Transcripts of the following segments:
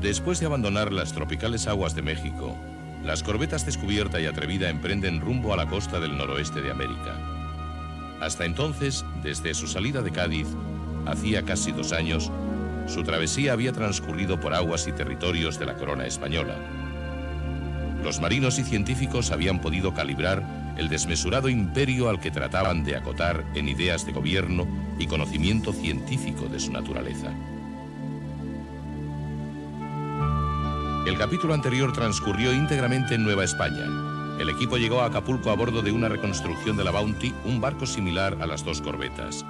Después de abandonar las tropicales aguas de México, las corbetas Descubierta y Atrevida emprenden rumbo a la costa del noroeste de América. Hasta entonces, desde su salida de Cádiz, hacía casi 2 años, su travesía había transcurrido por aguas y territorios de la corona española. Los marinos y científicos habían podido calibrar el desmesurado imperio al que trataban de acotar en ideas de gobierno y conocimiento científico de su naturaleza. El capítulo anterior transcurrió íntegramente en Nueva España. El equipo llegó a Acapulco a bordo de una reconstrucción de la Bounty, un barco similar a las 2 corbetas.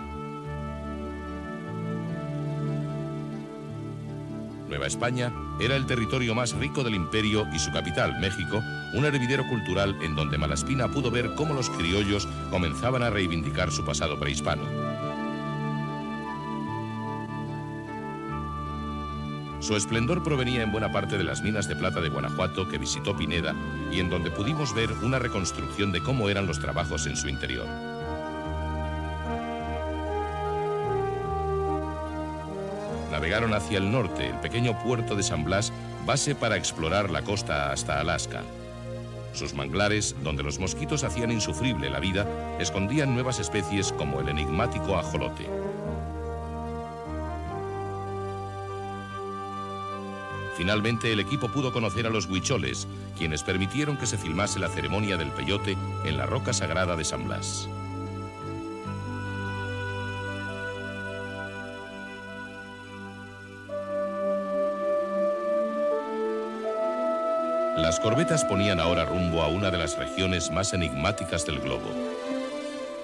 Nueva España era el territorio más rico del imperio y su capital, México, un hervidero cultural en donde Malaspina pudo ver cómo los criollos comenzaban a reivindicar su pasado prehispano. Su esplendor provenía en buena parte de las minas de plata de Guanajuato que visitó Pineda y en donde pudimos ver una reconstrucción de cómo eran los trabajos en su interior. Navegaron hacia el norte, el pequeño puerto de San Blas, base para explorar la costa hasta Alaska. Sus manglares, donde los mosquitos hacían insufrible la vida, escondían nuevas especies como el enigmático ajolote. Finalmente, el equipo pudo conocer a los huicholes, quienes permitieron que se filmase la ceremonia del peyote en la roca sagrada de San Blas. Las corbetas ponían ahora rumbo a una de las regiones más enigmáticas del globo.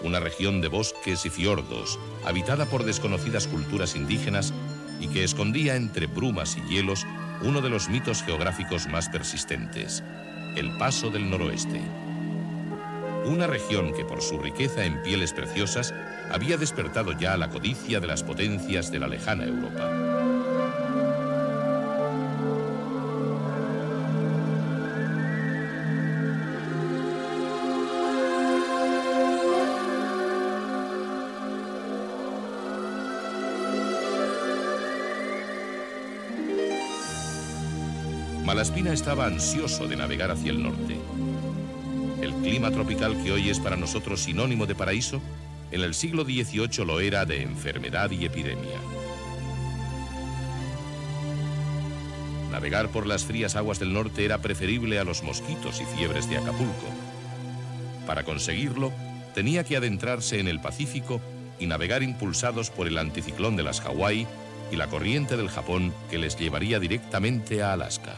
Una región de bosques y fiordos, habitada por desconocidas culturas indígenas y que escondía entre brumas y hielos uno de los mitos geográficos más persistentes, el Paso del Noroeste. Una región que por su riqueza en pieles preciosas había despertado ya la codicia de las potencias de la lejana Europa. Malaspina estaba ansioso de navegar hacia el norte. El clima tropical que hoy es para nosotros sinónimo de paraíso, en el siglo XVIII lo era de enfermedad y epidemia. Navegar por las frías aguas del norte era preferible a los mosquitos y fiebres de Acapulco. Para conseguirlo, tenía que adentrarse en el Pacífico y navegar impulsados por el anticiclón de las Hawái y la corriente del Japón que les llevaría directamente a Alaska.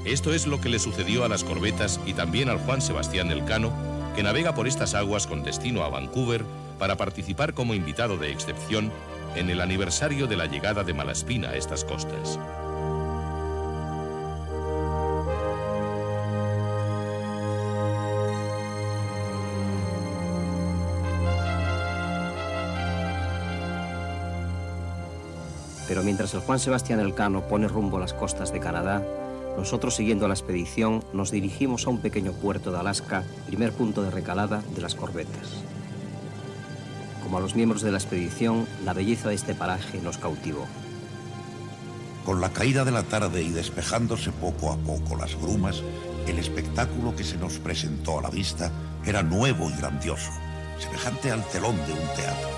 Esto es lo que le sucedió a las corbetas y también al Juan Sebastián Elcano, que navega por estas aguas con destino a Vancouver para participar como invitado de excepción en el aniversario de la llegada de Malaspina a estas costas. Pero mientras el Juan Sebastián Elcano pone rumbo a las costas de Canadá, nosotros, siguiendo la expedición, nos dirigimos a un pequeño puerto de Alaska, primer punto de recalada de las corbetas. Como a los miembros de la expedición, la belleza de este paraje nos cautivó. Con la caída de la tarde y despejándose poco a poco las brumas, el espectáculo que se nos presentó a la vista era nuevo y grandioso, semejante al telón de un teatro.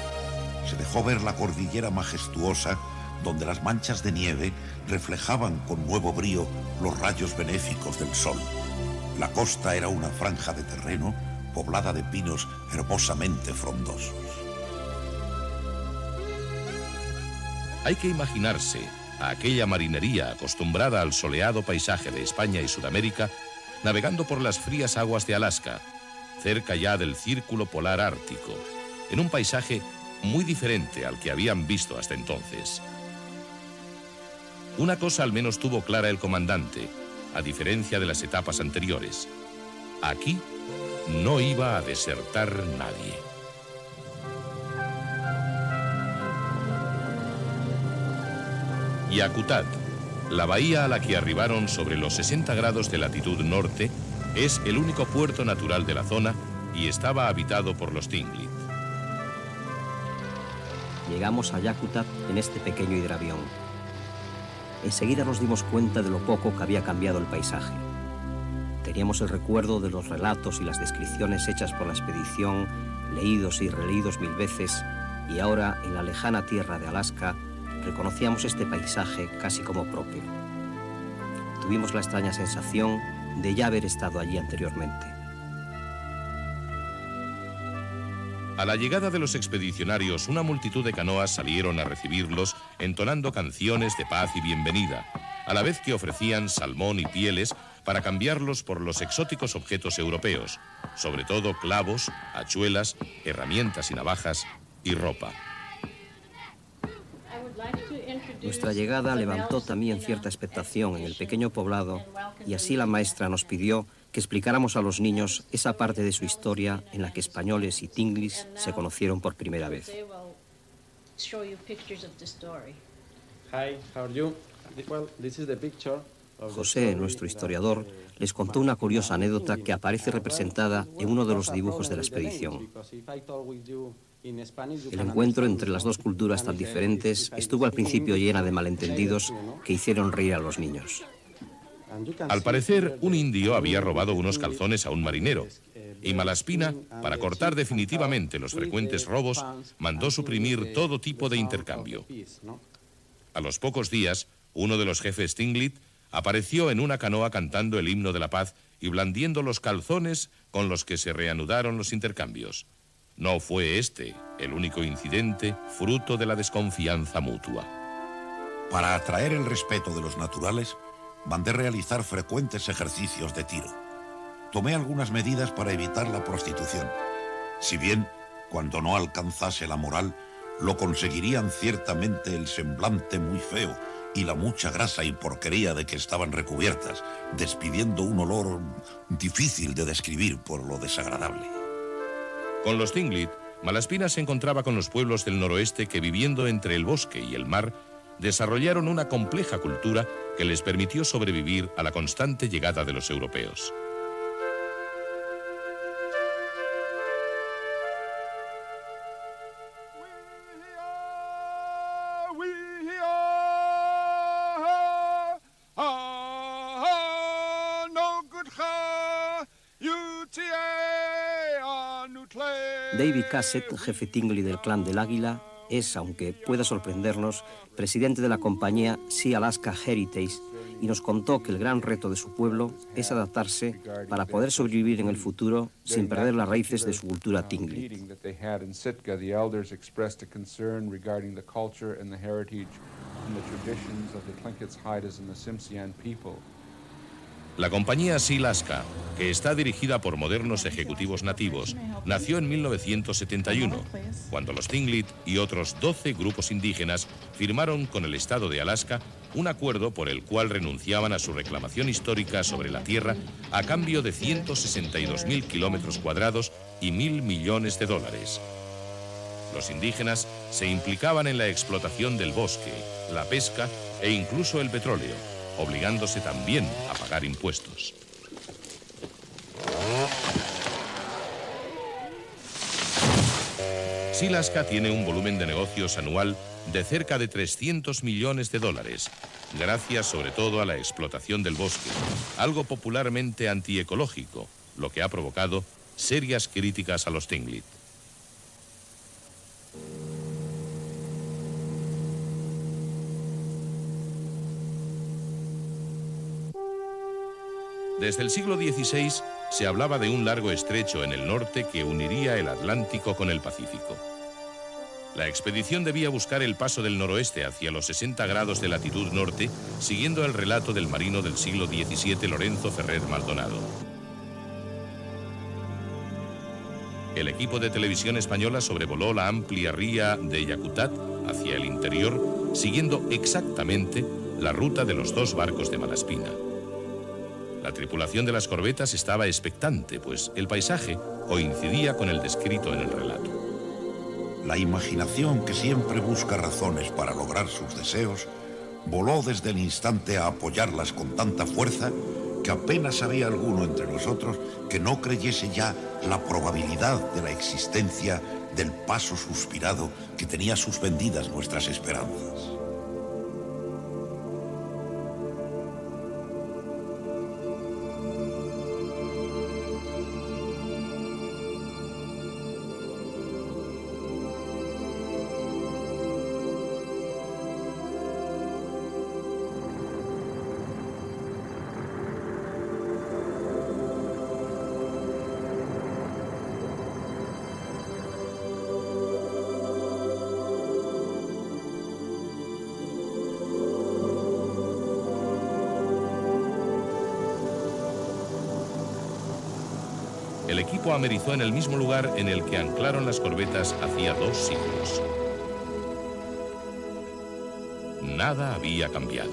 Se dejó ver la cordillera majestuosa, donde las manchas de nieve reflejaban con nuevo brío los rayos benéficos del sol. La costa era una franja de terreno poblada de pinos hermosamente frondosos. Hay que imaginarse a aquella marinería acostumbrada al soleado paisaje de España y Sudamérica, navegando por las frías aguas de Alaska, cerca ya del círculo polar ártico, en un paisaje muy diferente al que habían visto hasta entonces. Una cosa al menos tuvo clara el comandante, a diferencia de las etapas anteriores. Aquí no iba a desertar nadie. Yakutat, la bahía a la que arribaron sobre los 60 grados de latitud norte, es el único puerto natural de la zona y estaba habitado por los Tlingit. Llegamos a Yakutat en este pequeño hidravión. enseguida nos dimos cuenta de lo poco que había cambiado el paisaje. Teníamos el recuerdo de los relatos y las descripciones hechas por la expedición, leídos y releídos 1000 veces, y ahora, en la lejana tierra de Alaska, reconocíamos este paisaje casi como propio. Tuvimos la extraña sensación de ya haber estado allí anteriormente. A la llegada de los expedicionarios, una multitud de canoas salieron a recibirlos, entonando canciones de paz y bienvenida, a la vez que ofrecían salmón y pieles para cambiarlos por los exóticos objetos europeos, sobre todo clavos, hachuelas, herramientas y navajas y ropa. Nuestra llegada levantó también cierta expectación en el pequeño poblado, y así la maestra nos pidió que explicáramos a los niños esa parte de su historia en la que españoles y tinglis se conocieron por primera vez. José, nuestro historiador, les contó una curiosa anécdota que aparece representada en uno de los dibujos de la expedición. El encuentro entre las dos culturas tan diferentes estuvo al principio llena de malentendidos que hicieron reír a los niños. Al parecer, un indio había robado unos calzones a un marinero, y Malaspina, para cortar definitivamente los frecuentes robos, mandó suprimir todo tipo de intercambio. A los pocos días, uno de los jefes Tinglit apareció en una canoa cantando el himno de la paz y blandiendo los calzones con los que se reanudaron los intercambios. No fue este el único incidente fruto de la desconfianza mutua. Para atraer el respeto de los naturales, mandé realizar frecuentes ejercicios de tiro. Tomé algunas medidas para evitar la prostitución. Si bien, cuando no alcanzase la moral, lo conseguirían ciertamente el semblante muy feo y la mucha grasa y porquería de que estaban recubiertas, despidiendo un olor difícil de describir por lo desagradable. Con los Tinglit, Malaspina se encontraba con los pueblos del noroeste que, viviendo entre el bosque y el mar, desarrollaron una compleja cultura que les permitió sobrevivir a la constante llegada de los europeos. David Cassett, jefe Tingli del clan del Águila, es, aunque pueda sorprendernos, presidente de la compañía Sea Alaska Heritage, y nos contó que el gran reto de su pueblo es adaptarse para poder sobrevivir en el futuro sin perder las raíces de su cultura Tingli. La compañía Sea Alaska, que está dirigida por modernos ejecutivos nativos, nació en 1971, cuando los Tinglit y otros 12 grupos indígenas firmaron con el estado de Alaska un acuerdo por el cual renunciaban a su reclamación histórica sobre la tierra a cambio de 162.000 kilómetros cuadrados y $1.000 millones. Los indígenas se implicaban en la explotación del bosque, la pesca e incluso el petróleo, obligándose también a pagar impuestos. Sea Alaska tiene un volumen de negocios anual de cerca de $300 millones, gracias sobre todo a la explotación del bosque, algo popularmente antiecológico, lo que ha provocado serias críticas a los Tinglit. Desde el siglo XVI se hablaba de un largo estrecho en el norte que uniría el Atlántico con el Pacífico. La expedición debía buscar el paso del noroeste hacia los 60 grados de latitud norte, siguiendo el relato del marino del siglo XVII Lorenzo Ferrer Maldonado. El equipo de televisión española sobrevoló la amplia ría de Yakutat hacia el interior, siguiendo exactamente la ruta de los dos barcos de Malaspina. La tripulación de las corbetas estaba expectante, pues el paisaje coincidía con el descrito en el relato. La imaginación, que siempre busca razones para lograr sus deseos, voló desde el instante a apoyarlas con tanta fuerza que apenas había alguno entre nosotros que no creyese ya la probabilidad de la existencia del paso suspirado que tenía suspendidas nuestras esperanzas. grupo amerizó en el mismo lugar en el que anclaron las corbetas hacía 2 siglos. Nada había cambiado.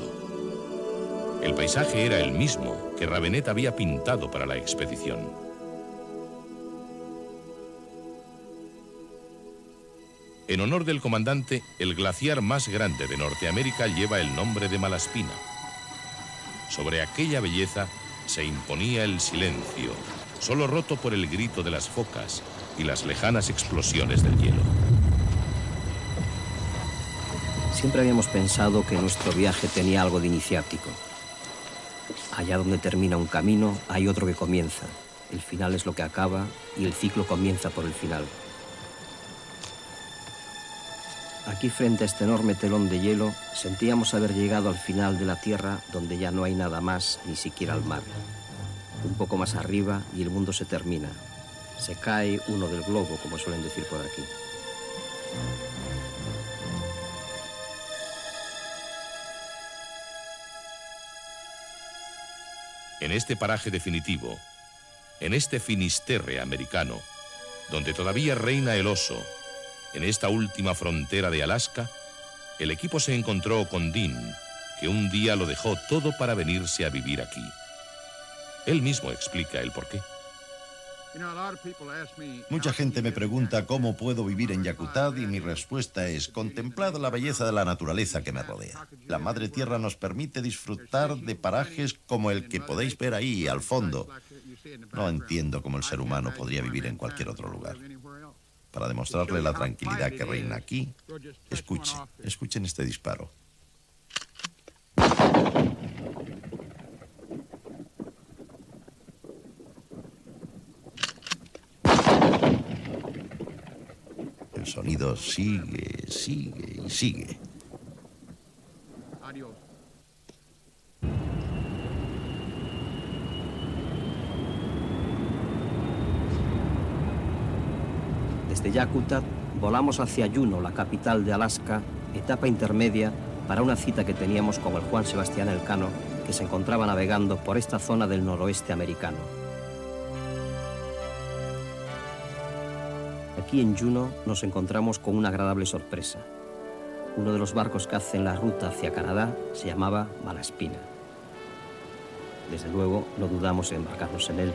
El paisaje era el mismo que Ravenet había pintado para la expedición. En honor del comandante, el glaciar más grande de Norteamérica lleva el nombre de Malaspina. Sobre aquella belleza se imponía el silencio, solo roto por el grito de las focas y las lejanas explosiones del hielo. Siempre habíamos pensado que nuestro viaje tenía algo de iniciático. Allá donde termina un camino, hay otro que comienza. El final es lo que acaba y el ciclo comienza por el final. Aquí, frente a este enorme telón de hielo, sentíamos haber llegado al final de la Tierra, donde ya no hay nada más, ni siquiera el mar. Un poco más arriba y el mundo se termina. Se cae uno del globo, como suelen decir por aquí. En este paraje definitivo, en este Finisterre americano, donde todavía reina el oso, en esta última frontera de Alaska, el equipo se encontró con Dean, que un día lo dejó todo para venirse a vivir aquí. Él mismo explica el porqué. Mucha gente me pregunta cómo puedo vivir en Yakutat y mi respuesta es: contemplad la belleza de la naturaleza que me rodea. La Madre Tierra nos permite disfrutar de parajes como el que podéis ver ahí al fondo. No entiendo cómo el ser humano podría vivir en cualquier otro lugar. Para demostrarle la tranquilidad que reina aquí, escuchen este disparo. El sonido sigue, sigue y sigue. Desde Yakutat volamos hacia Juneau, la capital de Alaska, etapa intermedia para una cita que teníamos con el Juan Sebastián Elcano, que se encontraba navegando por esta zona del noroeste americano. Aquí en Juneau nos encontramos con una agradable sorpresa. Uno de los barcos que hacen la ruta hacia Canadá se llamaba Malaspina. Desde luego, no dudamos en embarcarnos en él.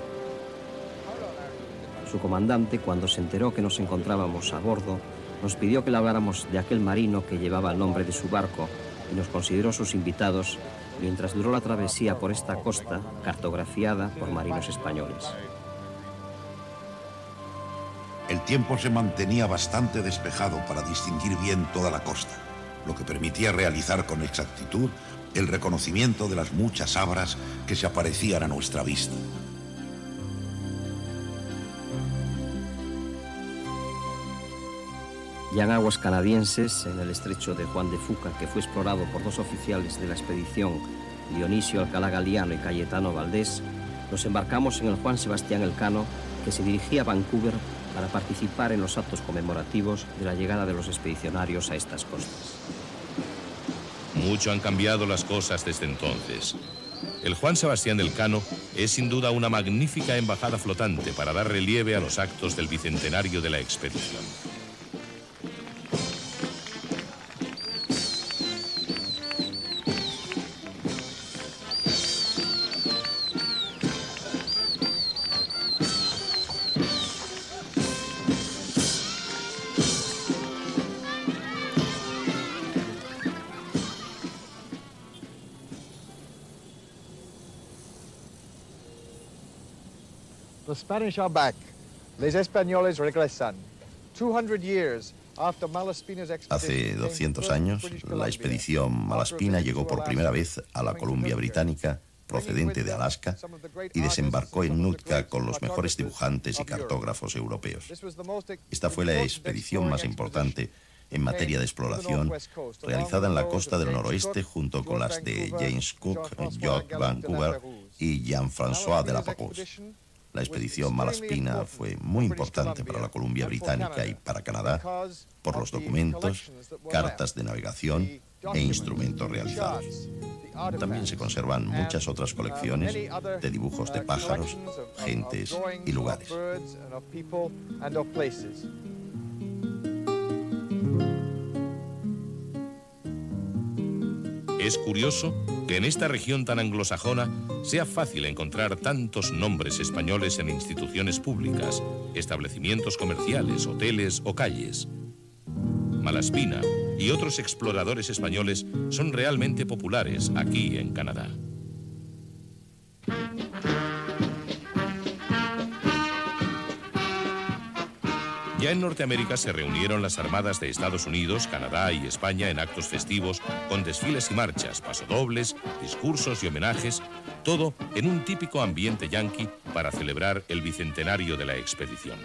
Su comandante, cuando se enteró que nos encontrábamos a bordo, nos pidió que le habláramos de aquel marino que llevaba el nombre de su barco y nos consideró sus invitados mientras duró la travesía por esta costa cartografiada por marinos españoles. El tiempo se mantenía bastante despejado para distinguir bien toda la costa, lo que permitía realizar con exactitud el reconocimiento de las muchas abras que se aparecían a nuestra vista. Ya en aguas canadienses, en el estrecho de Juan de Fuca, que fue explorado por 2 oficiales de la expedición, Dionisio Alcalá Galiano y Cayetano Valdés, nos embarcamos en el Juan Sebastián Elcano, que se dirigía a Vancouver para participar en los actos conmemorativos de la llegada de los expedicionarios a estas costas. Mucho han cambiado las cosas desde entonces. El Juan Sebastián Elcano es sin duda una magnífica embajada flotante para dar relieve a los actos del bicentenario de la expedición. The Spanish are back. Les Españoles regresan. 200 years after Malaspina's Hace expedition. 200 años, la expedición Malaspina llegó por primera vez a la Columbia Británica, procedente de Alaska, y desembarcó en Nootka con los mejores dibujantes y cartógrafos europeos. Esta fue la expedición más importante en materia de exploración realizada en la costa del noroeste junto con las de James Cook, George Vancouver y Jean-François de la Pérouse. La expedición Malaspina fue muy importante para la Columbia Británica y para Canadá por los documentos, cartas de navegación e instrumentos realizados. También se conservan muchas otras colecciones de dibujos de pájaros, gentes y lugares. Es curioso que en esta región tan anglosajona sea fácil encontrar tantos nombres españoles en instituciones públicas, establecimientos comerciales, hoteles o calles. Malaspina y otros exploradores españoles son realmente populares aquí en Canadá. Ya en Norteamérica se reunieron las armadas de Estados Unidos, Canadá y España en actos festivos con desfiles y marchas, pasodobles, discursos y homenajes, todo en un típico ambiente yanqui para celebrar el bicentenario de la expedición.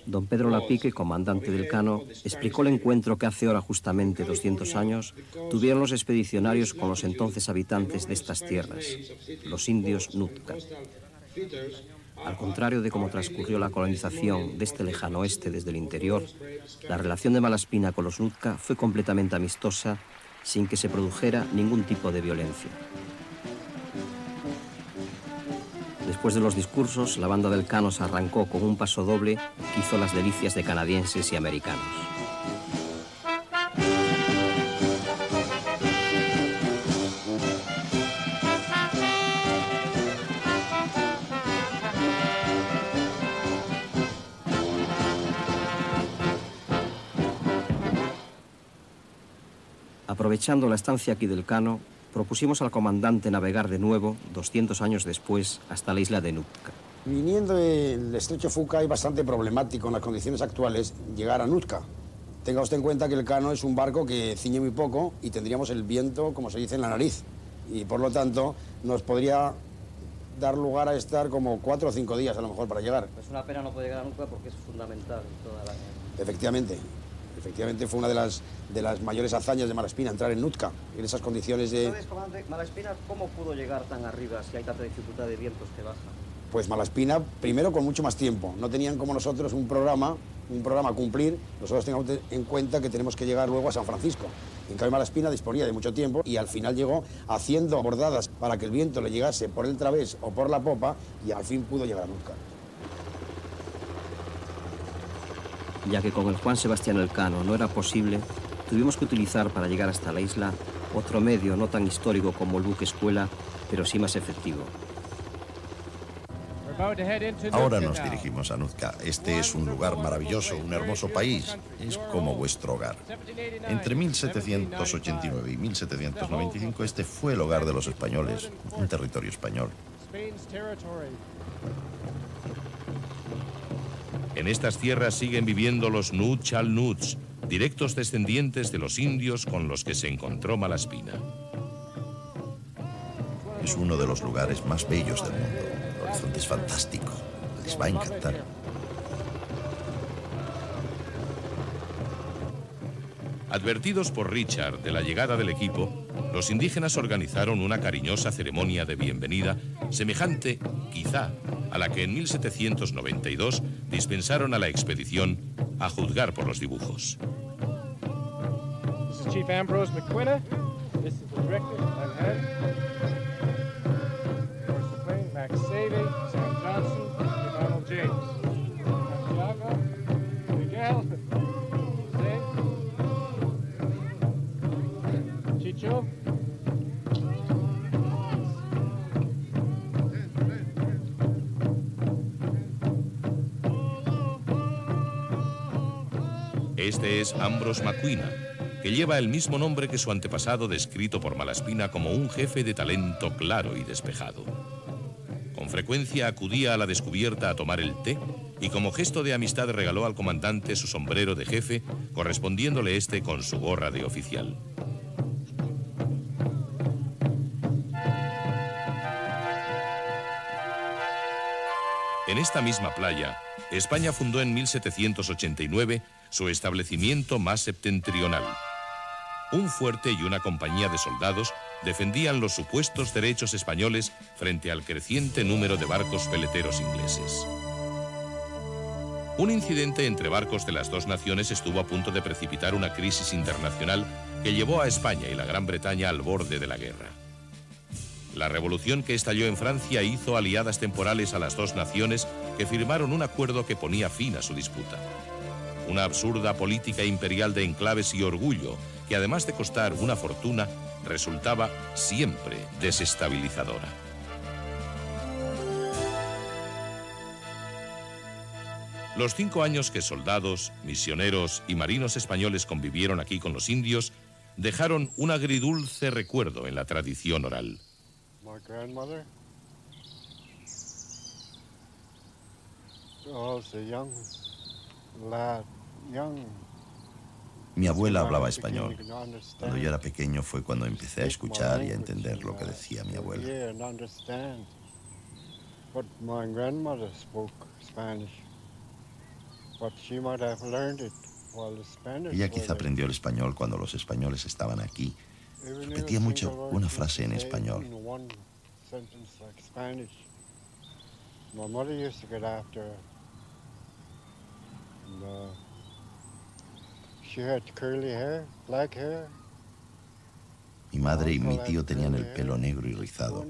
Don Pedro Lapique, comandante del Cano, explicó el encuentro que hace ahora justamente 200 años tuvieron los expedicionarios con los entonces habitantes de estas tierras, los indios Nootka. Al contrario de cómo transcurrió la colonización de este lejano oeste desde el interior, la relación de Malaspina con los Nootka fue completamente amistosa, sin que se produjera ningún tipo de violencia. Después de los discursos, la banda del Cano se arrancó con un paso doble que hizo las delicias de canadienses y americanos. Aprovechando la estancia aquí del Cano, propusimos al comandante navegar de nuevo, 200 años después, hasta la isla de Nootka. Viniendo del estrecho Fuca es bastante problemático en las condiciones actuales llegar a Nootka. Tenga usted en cuenta que el Cano es un barco que ciñe muy poco y tendríamos el viento, como se dice, en la nariz. Y por lo tanto nos podría dar lugar a estar como 4 o 5 días a lo mejor para llegar. Es una pena no poder llegar a Nootka porque es fundamental en toda la... Efectivamente. Efectivamente fue una de las mayores hazañas de Malaspina, entrar en Nootka, en esas condiciones de... Entonces, comandante, Malaspina, ¿cómo pudo llegar tan arriba si hay tanta dificultad de vientos que baja? Pues Malaspina, primero con mucho más tiempo. No tenían como nosotros un programa a cumplir. Nosotros tengamos en cuenta que tenemos que llegar luego a San Francisco. En cambio, Malaspina disponía de mucho tiempo y al final llegó haciendo bordadas para que el viento le llegase por el través o por la popa y al fin pudo llegar a Nootka. Ya que con el Juan Sebastián Elcano no era posible, tuvimos que utilizar para llegar hasta la isla otro medio no tan histórico como el buque escuela, pero sí más efectivo. Ahora nos dirigimos a Nootka. Este es un lugar maravilloso, un hermoso país. Es como vuestro hogar. Entre 1789 y 1795 este fue el hogar de los españoles, un territorio español. En estas tierras siguen viviendo los Nuu-chah-nulth, directos descendientes de los indios con los que se encontró Malaspina. Es uno de los lugares más bellos del mundo. El horizonte es fantástico. Les va a encantar. Advertidos por Richard de la llegada del equipo, los indígenas organizaron una cariñosa ceremonia de bienvenida, semejante, quizá, a la que en 1792 dispensaron a la expedición, a juzgar por los dibujos. This is Chief Ambrose McQuina. This is the director, I'm head. Of course, the plane, Max Savey, Sam Johnson, and Donald James. Santiago, Miguel, Jose, Chicho. Este es Ambrose Maquina, que lleva el mismo nombre que su antepasado, descrito por Malaspina como un jefe de talento claro y despejado. Con frecuencia acudía a la descubierta a tomar el té y como gesto de amistad regaló al comandante su sombrero de jefe, correspondiéndole este con su gorra de oficial. En esta misma playa, España fundó en 1789 su establecimiento más septentrional. Un fuerte y una compañía de soldados defendían los supuestos derechos españoles frente al creciente número de barcos peleteros ingleses. Un incidente entre barcos de las dos naciones estuvo a punto de precipitar una crisis internacional que llevó a España y la Gran Bretaña al borde de la guerra. La revolución que estalló en Francia hizo aliadas temporales a las dos naciones que firmaron un acuerdo que ponía fin a su disputa. Una absurda política imperial de enclaves y orgullo que, además de costar una fortuna, resultaba siempre desestabilizadora. Los 5 años que soldados, misioneros y marinos españoles convivieron aquí con los indios dejaron un agridulce recuerdo en la tradición oral. My grandmother. Oh, it's a young lad, young. Mi abuela hablaba español. Cuando yo era pequeño fue cuando empecé a escuchar y a entender lo que decía mi abuela. But my grandmother spoke Spanish. But she might have learned it while the Spanish. Ella quizá aprendió el español cuando los españoles estaban aquí. Repetía mucho una frase en español. My mother used to get after her. And, she had curly hair, black hair. Mi madre y mi tío tenían el pelo negro y rizado.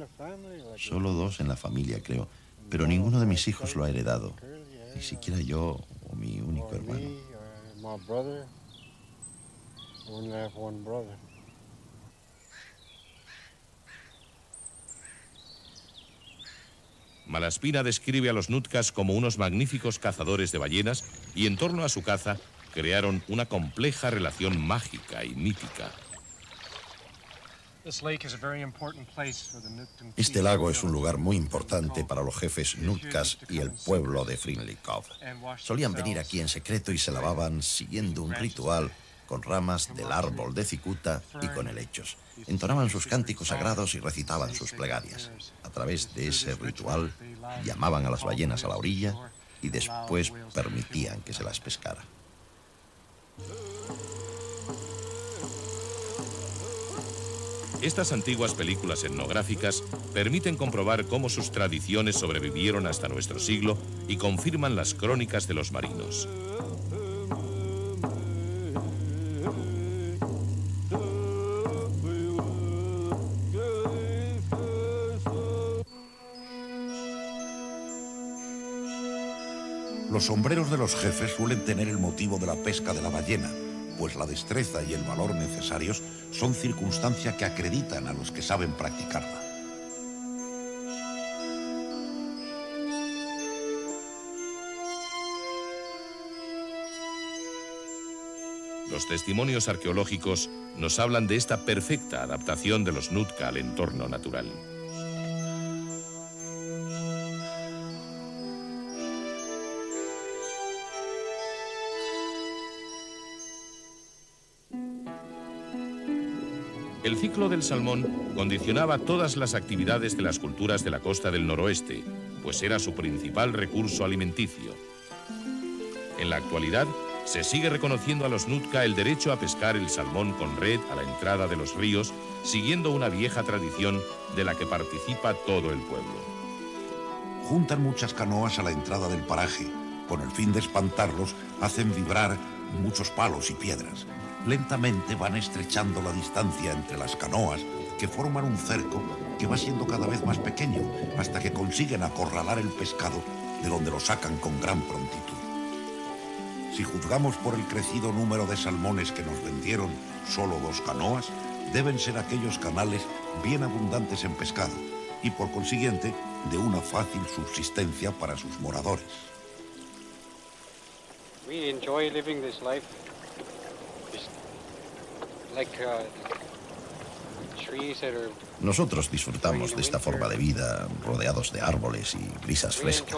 Solo 2 en la familia, creo. Pero ninguno de mis hijos lo ha heredado. Ni siquiera yo o mi único hermano. Malaspina describe a los Nootkas como unos magníficos cazadores de ballenas y en torno a su caza crearon una compleja relación mágica y mítica. Este lago es un lugar muy importante para los jefes Nootkas y el pueblo de Frinley Cove. Solían venir aquí en secreto y se lavaban siguiendo un ritual con ramas del árbol de cicuta y con helechos. Entonaban sus cánticos sagrados y recitaban sus plegarias. A través de ese ritual llamaban a las ballenas a la orilla y después permitían que se las pescara. Estas antiguas películas etnográficas permiten comprobar cómo sus tradiciones sobrevivieron hasta nuestro siglo y confirman las crónicas de los marinos. Los sombreros de los jefes suelen tener el motivo de la pesca de la ballena, pues la destreza y el valor necesarios son circunstancias que acreditan a los que saben practicarla. Los testimonios arqueológicos nos hablan de esta perfecta adaptación de los Nootka al entorno natural. El ciclo del salmón condicionaba todas las actividades de las culturas de la costa del noroeste, pues era su principal recurso alimenticio. En la actualidad, se sigue reconociendo a los Nootka el derecho a pescar el salmón con red a la entrada de los ríos, siguiendo una vieja tradición de la que participa todo el pueblo. Juntan muchas canoas a la entrada del paraje. Con el fin de espantarlos, hacen vibrar muchos palos y piedras. Lentamente van estrechando la distancia entre las canoas, que forman un cerco que va siendo cada vez más pequeño, hasta que consiguen acorralar el pescado, de donde lo sacan con gran prontitud. Si juzgamos por el crecido número de salmones que nos vendieron solo 2 canoas, deben ser aquellos canales bien abundantes en pescado, y por consiguiente, de una fácil subsistencia para sus moradores. We enjoy living this life Nosotros disfrutamos de esta forma de vida, rodeados de árboles y brisas frescas.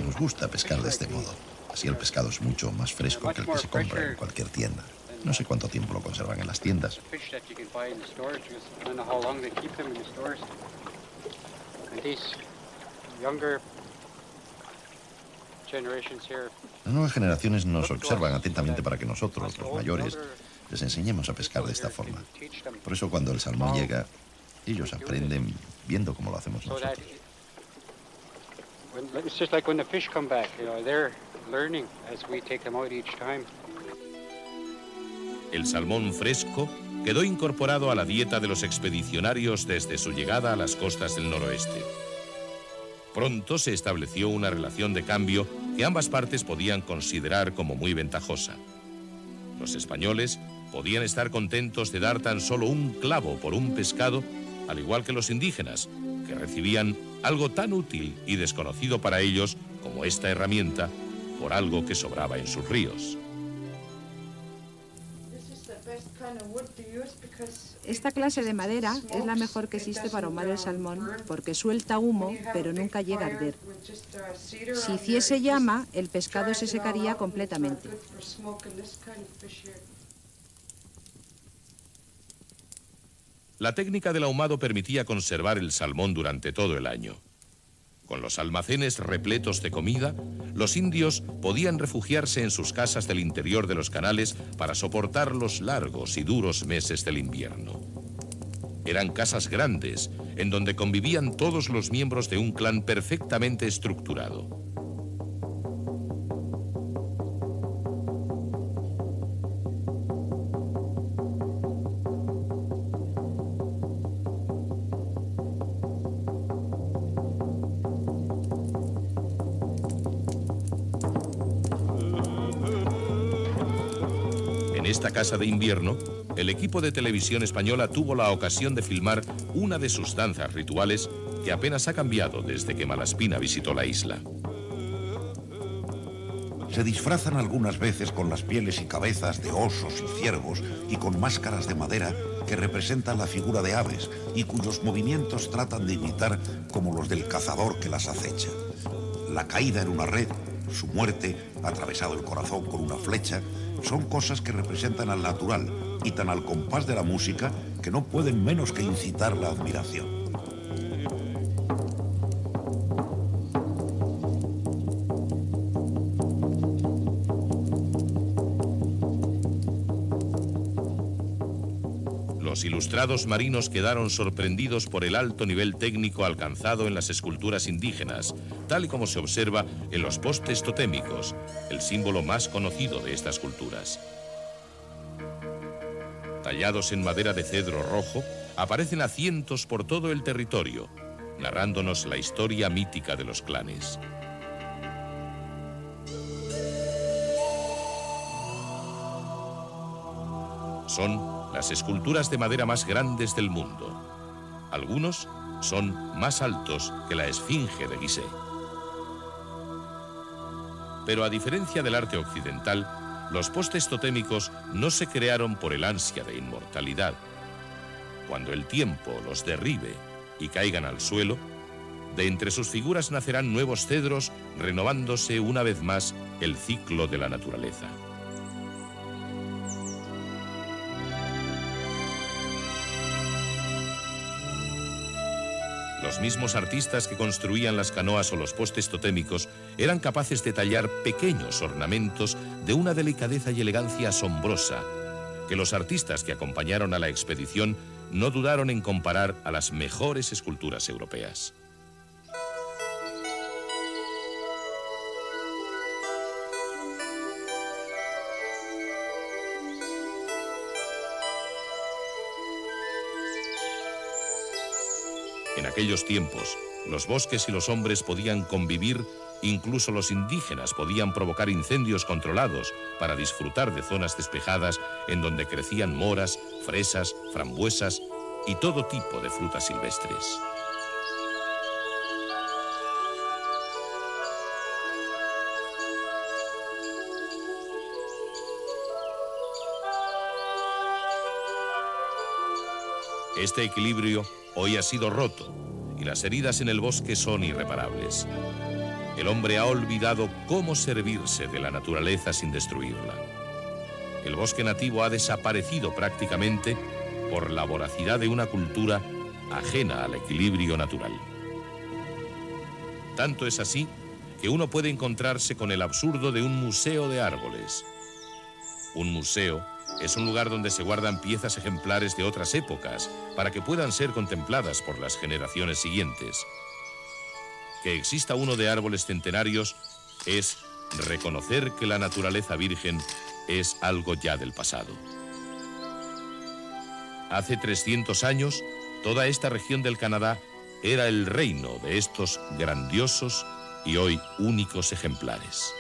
Nos gusta pescar de este modo. Así el pescado es mucho más fresco que el que se compra en cualquier tienda. No sé cuánto tiempo lo conservan en las tiendas. Las nuevas generaciones nos observan atentamente para que nosotros, los mayores, les enseñemos a pescar de esta forma. Por eso cuando el salmón llega, ellos aprenden viendo cómo lo hacemos nosotros. El salmón fresco quedó incorporado a la dieta de los expedicionarios desde su llegada a las costas del noroeste. Pronto se estableció una relación de cambio que ambas partes podían considerar como muy ventajosa. Los españoles podían estar contentos de dar tan solo un clavo por un pescado, al igual que los indígenas, que recibían algo tan útil y desconocido para ellos como esta herramienta por algo que sobraba en sus ríos. Esta clase de madera es la mejor que existe para ahumar el salmón porque suelta humo, pero nunca llega a arder. Si hiciese llama, el pescado se secaría completamente. La técnica del ahumado permitía conservar el salmón durante todo el año. Con los almacenes repletos de comida, los indios podían refugiarse en sus casas del interior de los canales para soportar los largos y duros meses del invierno. Eran casas grandes, en donde convivían todos los miembros de un clan perfectamente estructurado. En esta casa de invierno, el equipo de televisión española tuvo la ocasión de filmar una de sus danzas rituales que apenas ha cambiado desde que Malaspina visitó la isla. Se disfrazan algunas veces con las pieles y cabezas de osos y ciervos y con máscaras de madera que representan la figura de aves y cuyos movimientos tratan de imitar como los del cazador que las acecha. La caída en una red, su muerte, atravesado el corazón con una flecha, son cosas que representan al natural y tan al compás de la música que no pueden menos que incitar la admiración. Los ilustrados marinos quedaron sorprendidos por el alto nivel técnico alcanzado en las esculturas indígenas, tal y como se observa en los postes totémicos, el símbolo más conocido de estas culturas. Tallados en madera de cedro rojo, aparecen a cientos por todo el territorio, narrándonos la historia mítica de los clanes. Son las esculturas de madera más grandes del mundo. Algunos son más altos que la Esfinge de Gizeh. Pero a diferencia del arte occidental, los postes totémicos no se crearon por el ansia de inmortalidad. Cuando el tiempo los derribe y caigan al suelo, de entre sus figuras nacerán nuevos cedros, renovándose una vez más el ciclo de la naturaleza. Los mismos artistas que construían las canoas o los postes totémicos eran capaces de tallar pequeños ornamentos de una delicadeza y elegancia asombrosa, que los artistas que acompañaron a la expedición no dudaron en comparar a las mejores esculturas europeas. En aquellos tiempos, los bosques y los hombres podían convivir, incluso los indígenas podían provocar incendios controlados para disfrutar de zonas despejadas en donde crecían moras, fresas, frambuesas y todo tipo de frutas silvestres. Este equilibrio hoy ha sido roto y las heridas en el bosque son irreparables. El hombre ha olvidado cómo servirse de la naturaleza sin destruirla. El bosque nativo ha desaparecido prácticamente por la voracidad de una cultura ajena al equilibrio natural. Tanto es así que uno puede encontrarse con el absurdo de un museo de árboles. Un museo es un lugar donde se guardan piezas ejemplares de otras épocas para que puedan ser contempladas por las generaciones siguientes. Que exista uno de árboles centenarios es reconocer que la naturaleza virgen es algo ya del pasado. Hace 300 años, toda esta región del Canadá era el reino de estos grandiosos y hoy únicos ejemplares.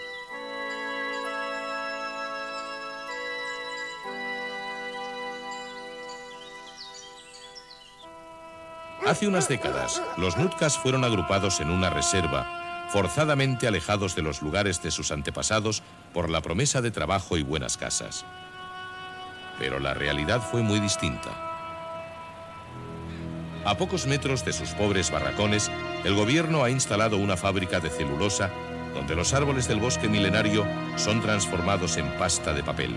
Hace unas décadas, los Nutkas fueron agrupados en una reserva, forzadamente alejados de los lugares de sus antepasados por la promesa de trabajo y buenas casas. Pero la realidad fue muy distinta. A pocos metros de sus pobres barracones, el gobierno ha instalado una fábrica de celulosa donde los árboles del bosque milenario son transformados en pasta de papel.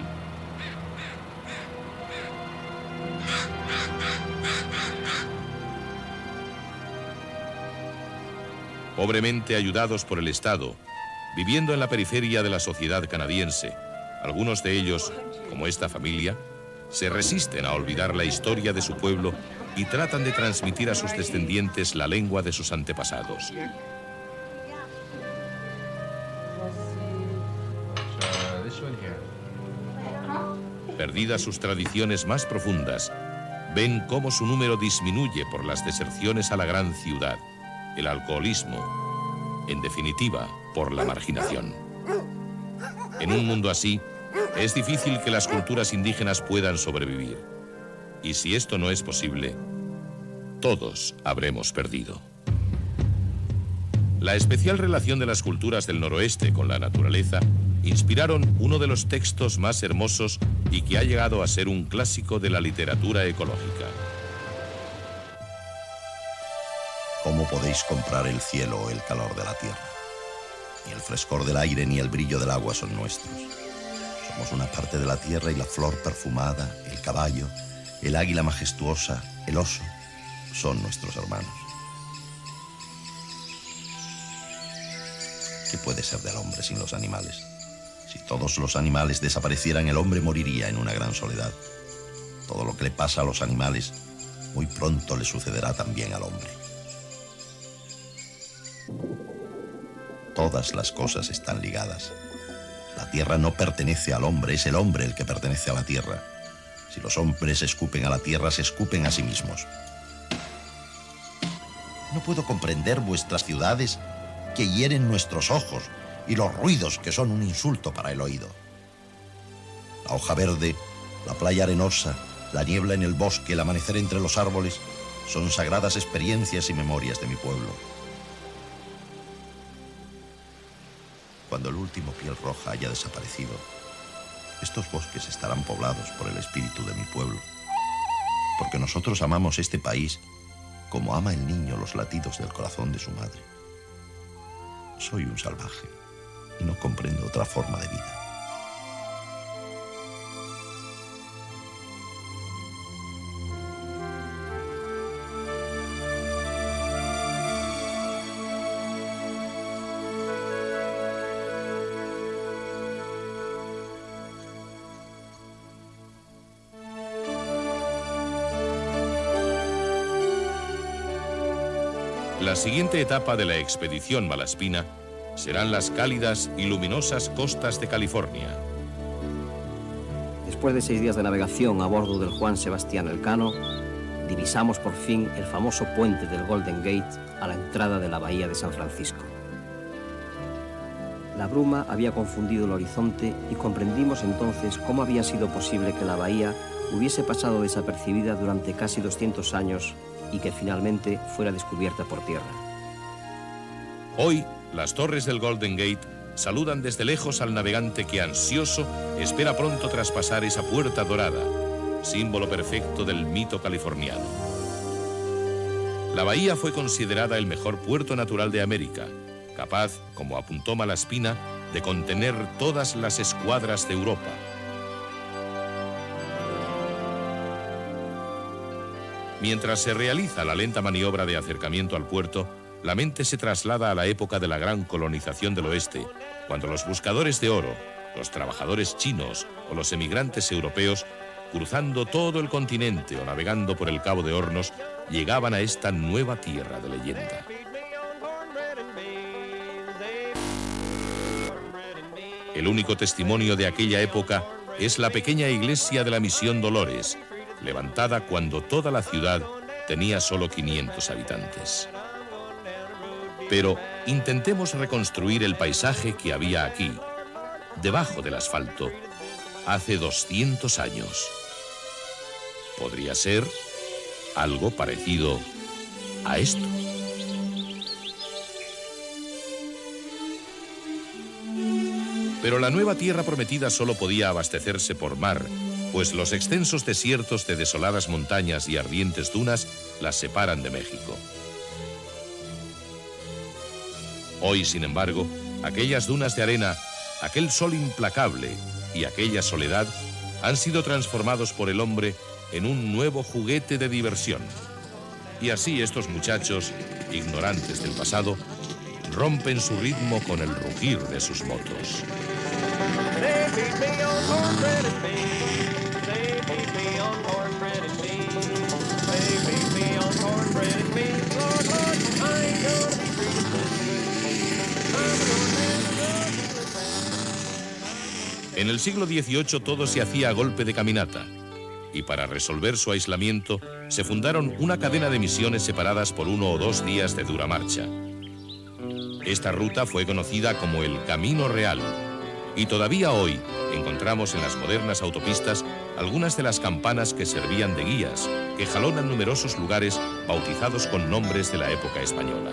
Pobremente ayudados por el Estado, viviendo en la periferia de la sociedad canadiense, algunos de ellos, como esta familia, se resisten a olvidar la historia de su pueblo y tratan de transmitir a sus descendientes la lengua de sus antepasados. Perdidas sus tradiciones más profundas, ven cómo su número disminuye por las deserciones a la gran ciudad, el alcoholismo, en definitiva, por la marginación. En un mundo así, es difícil que las culturas indígenas puedan sobrevivir. Y si esto no es posible, todos habremos perdido. La especial relación de las culturas del noroeste con la naturaleza inspiraron uno de los textos más hermosos y que ha llegado a ser un clásico de la literatura ecológica. ¿Cómo podéis comprar el cielo o el calor de la tierra? Ni el frescor del aire ni el brillo del agua son nuestros. Somos una parte de la tierra y la flor perfumada, el caballo, el águila majestuosa, el oso, son nuestros hermanos. ¿Qué puede ser del hombre sin los animales? Si todos los animales desaparecieran, el hombre moriría en una gran soledad. Todo lo que le pasa a los animales, muy pronto le sucederá también al hombre. Todas las cosas están ligadas. La tierra no pertenece al hombre, es el hombre el que pertenece a la tierra. Si los hombres escupen a la tierra, se escupen a sí mismos. No puedo comprender vuestras ciudades que hieren nuestros ojos y los ruidos que son un insulto para el oído. La hoja verde, la playa arenosa, la niebla en el bosque, el amanecer entre los árboles, son sagradas experiencias y memorias de mi pueblo. Cuando el último piel roja haya desaparecido, estos bosques estarán poblados por el espíritu de mi pueblo, porque nosotros amamos este país como ama el niño los latidos del corazón de su madre. Soy un salvaje y no comprendo otra forma de vida. La siguiente etapa de la expedición Malaspina serán las cálidas y luminosas costas de California. Después de 6 días de navegación a bordo del Juan Sebastián Elcano, divisamos por fin el famoso puente del Golden Gate a la entrada de la bahía de San Francisco. La bruma había confundido el horizonte y comprendimos entonces cómo había sido posible que la bahía hubiese pasado desapercibida durante casi 200 años y que finalmente fuera descubierta por tierra. Hoy, las torres del Golden Gate saludan desde lejos al navegante que, ansioso, espera pronto traspasar esa puerta dorada, símbolo perfecto del mito californiano. La bahía fue considerada el mejor puerto natural de América, capaz, como apuntó Malaspina, de contener todas las escuadras de Europa. Mientras se realiza la lenta maniobra de acercamiento al puerto, la mente se traslada a la época de la gran colonización del oeste, cuando los buscadores de oro, los trabajadores chinos o los emigrantes europeos, cruzando todo el continente o navegando por el Cabo de Hornos, llegaban a esta nueva tierra de leyenda. El único testimonio de aquella época es la pequeña iglesia de la Misión Dolores, levantada cuando toda la ciudad tenía solo 500 habitantes. Pero intentemos reconstruir el paisaje que había aquí, debajo del asfalto, hace 200 años. Podría ser algo parecido a esto. Pero la nueva tierra prometida solo podía abastecerse por mar, pues los extensos desiertos de desoladas montañas y ardientes dunas las separan de México. Hoy, sin embargo, aquellas dunas de arena, aquel sol implacable y aquella soledad han sido transformados por el hombre en un nuevo juguete de diversión. Y así estos muchachos, ignorantes del pasado, rompen su ritmo con el rugir de sus motos. En el siglo XVIII todo se hacía a golpe de caminata, y para resolver su aislamiento se fundaron una cadena de misiones separadas por 1 o 2 días de dura marcha. Esta ruta fue conocida como el Camino Real, y todavía hoy encontramos en las modernas autopistas algunas de las campanas que servían de guías, que jalonan numerosos lugares bautizados con nombres de la época española.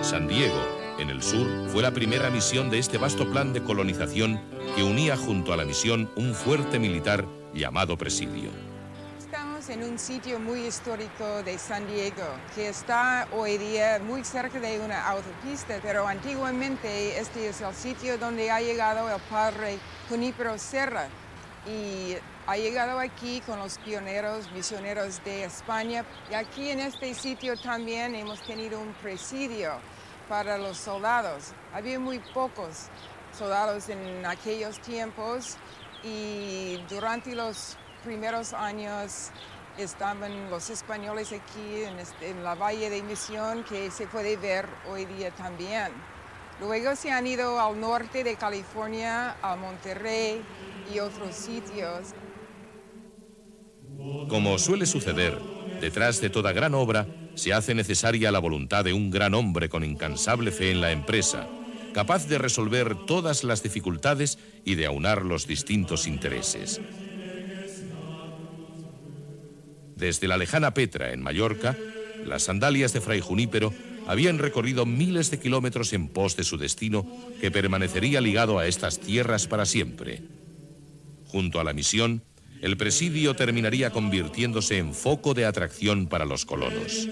San Diego, en el sur, fue la primera misión de este vasto plan de colonización que unía junto a la misión un fuerte militar llamado Presidio. Estamos en un sitio muy histórico de San Diego, que está hoy día muy cerca de una autopista, pero antiguamente este es el sitio donde ha llegado el padre Junípero Serra, y ha llegado aquí con los pioneros misioneros de España. Y aquí en este sitio también hemos tenido un presidio para los soldados. Había muy pocos soldados en aquellos tiempos, y durante los primeros años estaban los españoles aquí en la Valle de Misión, que se puede ver hoy día también. Luego se han ido al norte de California, a Monterrey y otros sitios. Como suele suceder, detrás de toda gran obra se hace necesaria la voluntad de un gran hombre con incansable fe en la empresa, capaz de resolver todas las dificultades y de aunar los distintos intereses. Desde la lejana Petra, en Mallorca, las sandalias de Fray Junípero habían recorrido miles de kilómetros en pos de su destino, que permanecería ligado a estas tierras para siempre. Junto a la misión, el presidio terminaría convirtiéndose en foco de atracción para los colonos.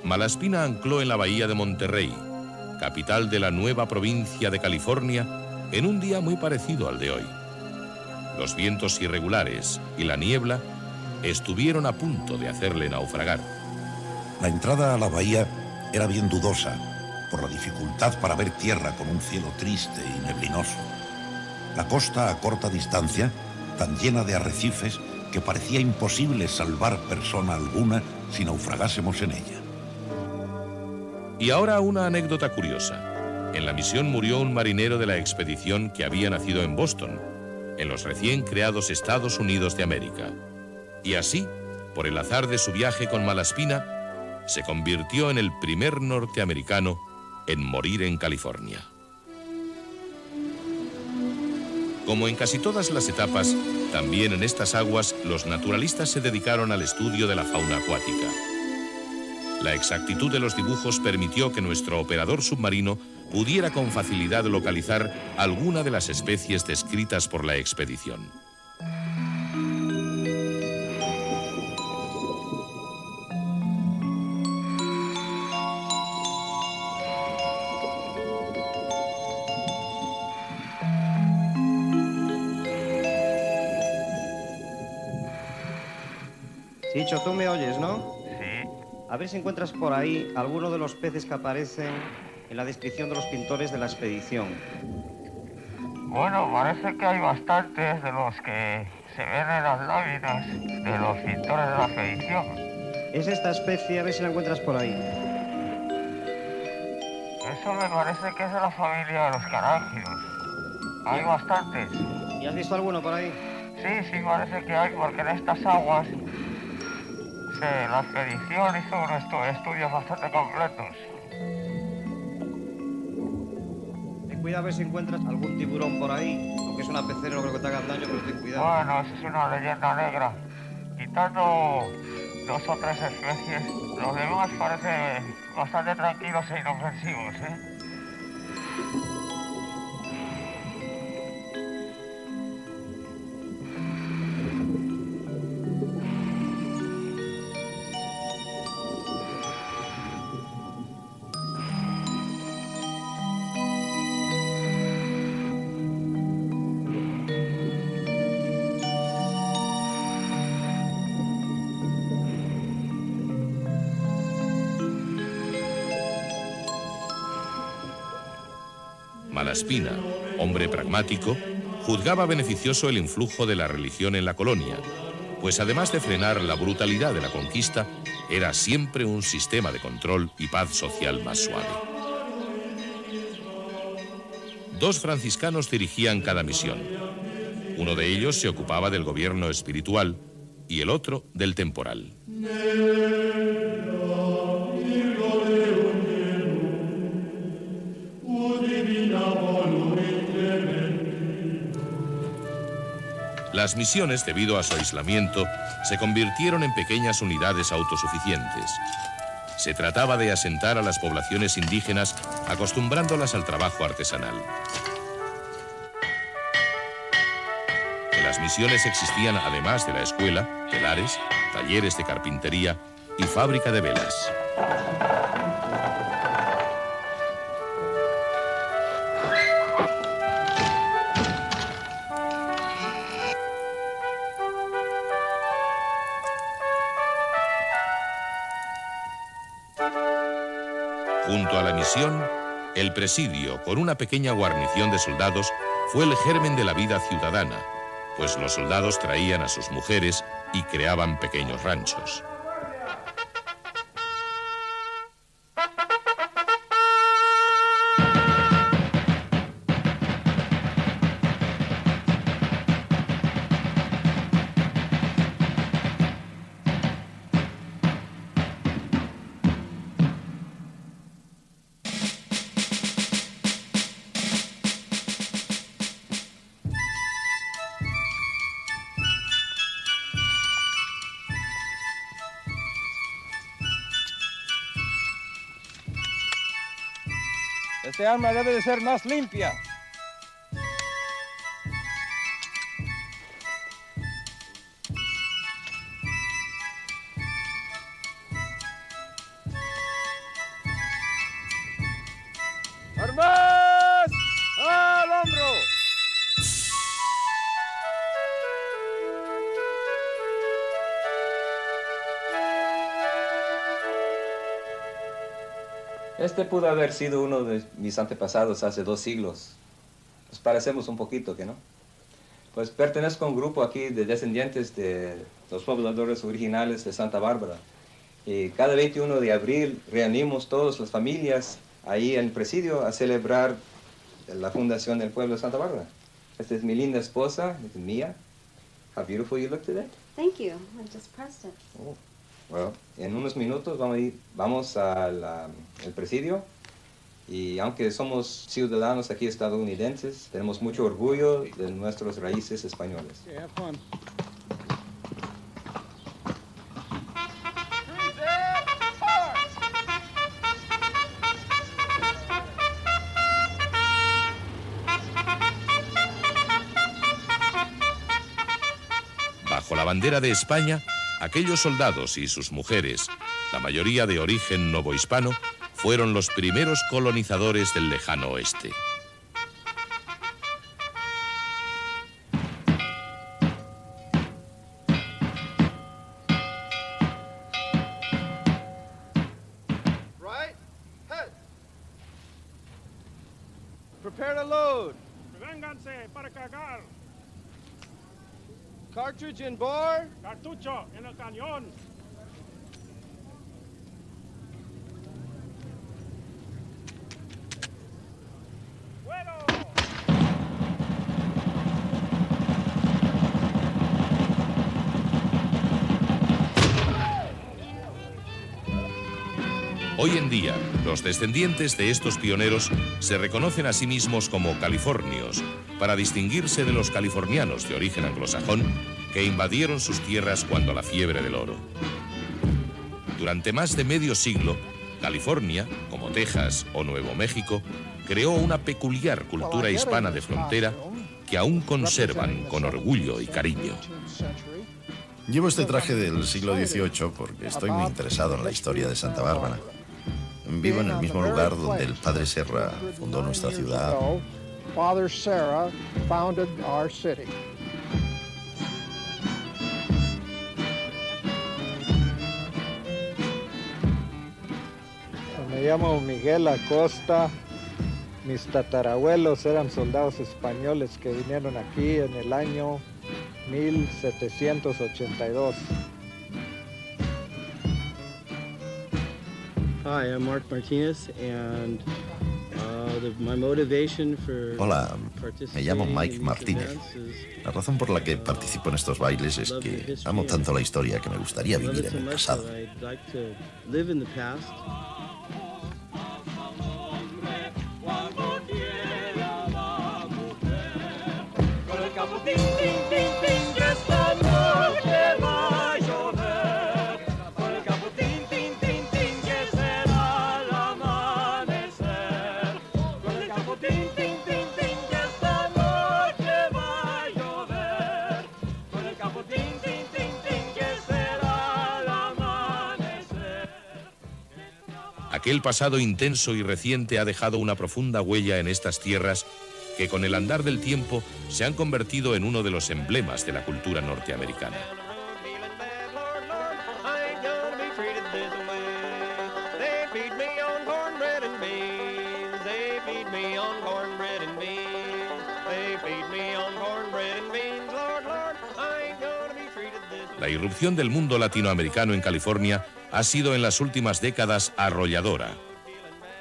Malaspina ancló en la bahía de Monterrey, capital de la nueva provincia de California, en un día muy parecido al de hoy. Los vientos irregulares y la niebla estuvieron a punto de hacerle naufragar. La entrada a la bahía era bien dudosa por la dificultad para ver tierra con un cielo triste y neblinoso. La costa a corta distancia, tan llena de arrecifes que parecía imposible salvar persona alguna si naufragásemos en ella. Y ahora una anécdota curiosa. En la misión murió un marinero de la expedición que había nacido en Boston. en los recién creados Estados Unidos de América. Y así, por el azar de su viaje con Malaspina, se convirtió en el primer norteamericano en morir en California. Como en casi todas las etapas, también en estas aguas los naturalistas se dedicaron al estudio de la fauna acuática. La exactitud de los dibujos permitió que nuestro operador submarino pudiera con facilidad localizar alguna de las especies descritas por la expedición. Chicho, tú me oyes, ¿no? Sí. A ver si encuentras por ahí alguno de los peces que aparecen en la descripción de los pintores de la expedición. Bueno, parece que hay bastantes de los que se ven en las láminas de los pintores de la expedición. Es esta especie, a ver si la encuentras por ahí. Eso me parece que es de la familia de los carángidos. Hay bastantes. ¿Y has visto alguno por ahí? Sí, sí, parece que hay, porque en estas aguas la expedición hizo unos estudios bastante completos. Ten cuidado a ver si encuentras algún tiburón por ahí, aunque es una pecera, no creo que te hagan daño, pero ten cuidado. Bueno, eso es una leyenda negra. Quitando 2 o 3 especies, los demás parecen bastante tranquilos e inofensivos, ¿eh? Malaspina, hombre pragmático, juzgaba beneficioso el influjo de la religión en la colonia, pues además de frenar la brutalidad de la conquista, era siempre un sistema de control y paz social más suave. 2 franciscanos dirigían cada misión. Uno de ellos se ocupaba del gobierno espiritual y el otro del temporal. Las misiones, debido a su aislamiento, se convirtieron en pequeñas unidades autosuficientes. Se trataba de asentar a las poblaciones indígenas, acostumbrándolas al trabajo artesanal. En las misiones existían, además de la escuela, telares, talleres de carpintería y fábrica de velas. Junto a la misión, el presidio, con una pequeña guarnición de soldados, fue el germen de la vida ciudadana, pues los soldados traían a sus mujeres y creaban pequeños ranchos. Este arma debe de ser más limpia. ¡Armas al hombro! Este pudo haber sido uno de mis antepasados hace 2 siglos. Nos parecemos un poquito, ¿que no? Pues pertenezco a un grupo aquí de descendientes de los pobladores originales de Santa Bárbara. Y cada 21 de abril reunimos todas las familias ahí en el presidio a celebrar la fundación del pueblo de Santa Bárbara. Esta es mi linda esposa, esta es Mia. How beautiful you look today. Thank you. I just pressed it. Oh. Bueno, en unos minutos vamos al presidio. Y aunque somos ciudadanos aquí estadounidenses, tenemos mucho orgullo de nuestras raíces españolas. Okay, have fun. Bajo la bandera de España, aquellos soldados y sus mujeres, la mayoría de origen novohispano, fueron los primeros colonizadores del lejano oeste. Right, head. Prepare to load. Vénganse para cargar. Cartridge in bore. Cartucho en el cañón. Hoy en día, los descendientes de estos pioneros se reconocen a sí mismos como californios, para distinguirse de los californianos de origen anglosajón que invadieron sus tierras cuando la fiebre del oro. Durante más de medio siglo, California, como Texas o Nuevo México, creó una peculiar cultura hispana de frontera que aún conservan con orgullo y cariño. Llevo este traje del siglo XVIII porque estoy muy interesado en la historia de Santa Bárbara. Vivo en el mismo lugar donde el padre Serra fundó nuestra ciudad. Father Serra founded our city. Me llamo Miguel Acosta. Mis tatarabuelos eran soldados españoles que vinieron aquí en el año 1782. Hi, I'm Mark Martinez, and my motivation for Hola, me llamo Mike Martínez. La razón por la que participo en estos bailes es que amo tanto la historia que me gustaría vivir en el pasado. Aquel pasado intenso y reciente ha dejado una profunda huella en estas tierras que con el andar del tiempo se han convertido en uno de los emblemas de la cultura norteamericana. La irrupción del mundo latinoamericano en California ha sido en las últimas décadas arrolladora.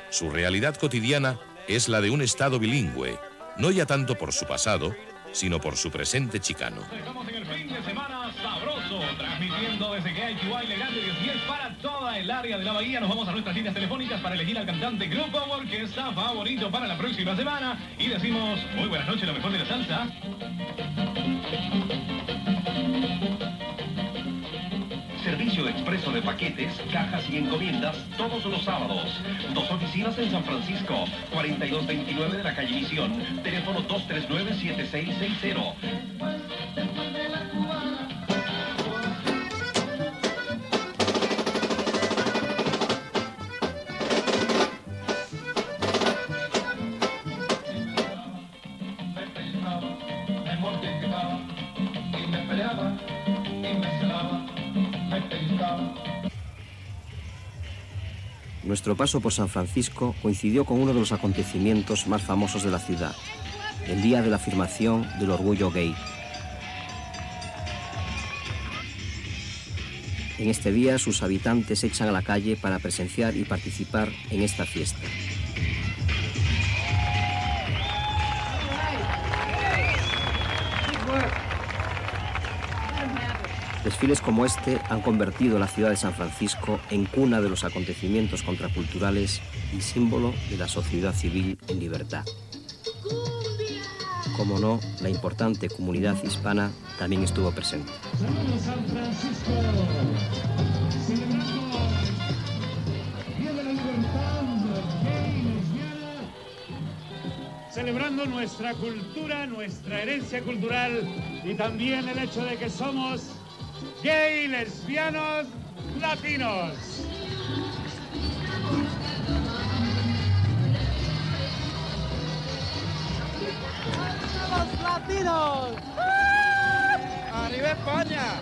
Su realidad cotidiana es la de un estado bilingüe, no ya tanto por su pasado, sino por su presente chicano. Estamos en el fin de semana sabroso, transmitiendo desde KITY Legal de 10 para toda el área de la bahía. Nos vamos a nuestras líneas telefónicas para elegir al cantante, grupo o orquesta favorito para la próxima semana. Y decimos, muy buenas noches, lo mejor de la salsa. Servicio expreso de paquetes, cajas y encomiendas todos los sábados. 2 oficinas en San Francisco, 4229 de la calle Misión, teléfono 239-7660. Nuestro paso por San Francisco coincidió con uno de los acontecimientos más famosos de la ciudad, el día de la afirmación del orgullo gay. En este día sus habitantes se echan a la calle para presenciar y participar en esta fiesta. Desfiles como este han convertido la ciudad de San Francisco en cuna de los acontecimientos contraculturales y símbolo de la sociedad civil en libertad. Como no, la importante comunidad hispana también estuvo presente. San Francisco, celebrando nuestra cultura, nuestra herencia cultural y también el hecho de que somos gay, lesbianos, latinos. ¡Somos latinos! ¡Arriba España!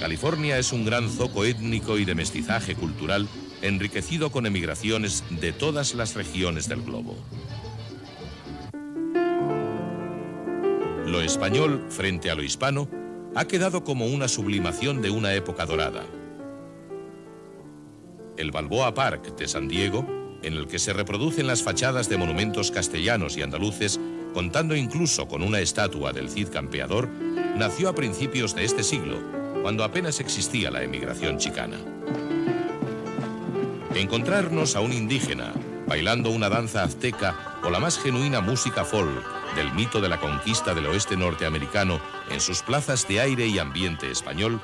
California es un gran zoco étnico y de mestizaje cultural, enriquecido con emigraciones de todas las regiones del globo. Lo español, frente a lo hispano, ha quedado como una sublimación de una época dorada. El Balboa Park de San Diego, en el que se reproducen las fachadas de monumentos castellanos y andaluces, contando incluso con una estatua del Cid Campeador, nació a principios de este siglo, cuando apenas existía la emigración chicana. Encontrarnos a un indígena bailando una danza azteca o la más genuina música folk del mito de la conquista del oeste norteamericano en sus plazas de aire y ambiente español,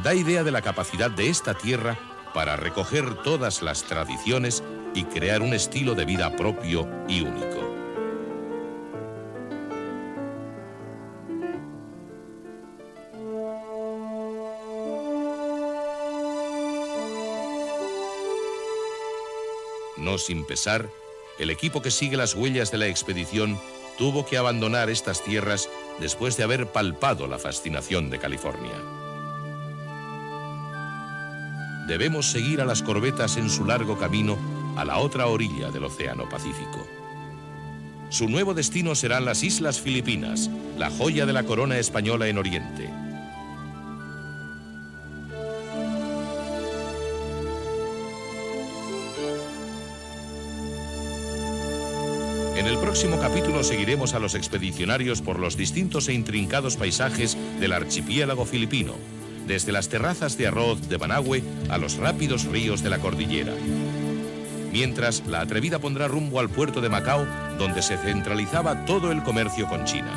da idea de la capacidad de esta tierra para recoger todas las tradiciones y crear un estilo de vida propio y único. No sin pesar, el equipo que sigue las huellas de la expedición tuvo que abandonar estas tierras después de haber palpado la fascinación de California. Debemos seguir a las corbetas en su largo camino a la otra orilla del Océano Pacífico. Su nuevo destino serán las Islas Filipinas, la joya de la corona española en Oriente. En el próximo capítulo seguiremos a los expedicionarios por los distintos e intrincados paisajes del archipiélago filipino, desde las terrazas de arroz de Managüe a los rápidos ríos de la cordillera. Mientras, la atrevida pondrá rumbo al puerto de Macao, donde se centralizaba todo el comercio con China.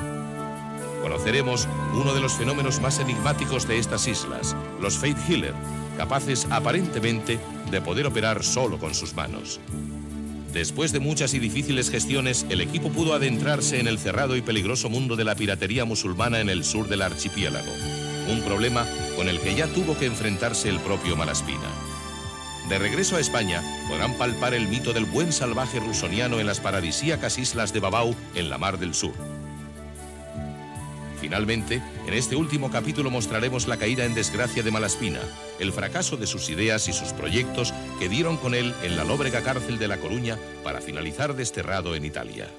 Conoceremos uno de los fenómenos más enigmáticos de estas islas, los Faith Healer, capaces aparentemente de poder operar solo con sus manos. Después de muchas y difíciles gestiones, el equipo pudo adentrarse en el cerrado y peligroso mundo de la piratería musulmana en el sur del archipiélago, un problema con el que ya tuvo que enfrentarse el propio Malaspina. De regreso a España, podrán palpar el mito del buen salvaje rusoniano en las paradisíacas islas de Babau, en la Mar del Sur. Finalmente, en este último capítulo mostraremos la caída en desgracia de Malaspina, el fracaso de sus ideas y sus proyectos que dieron con él en la lóbrega cárcel de La Coruña para finalizar desterrado en Italia.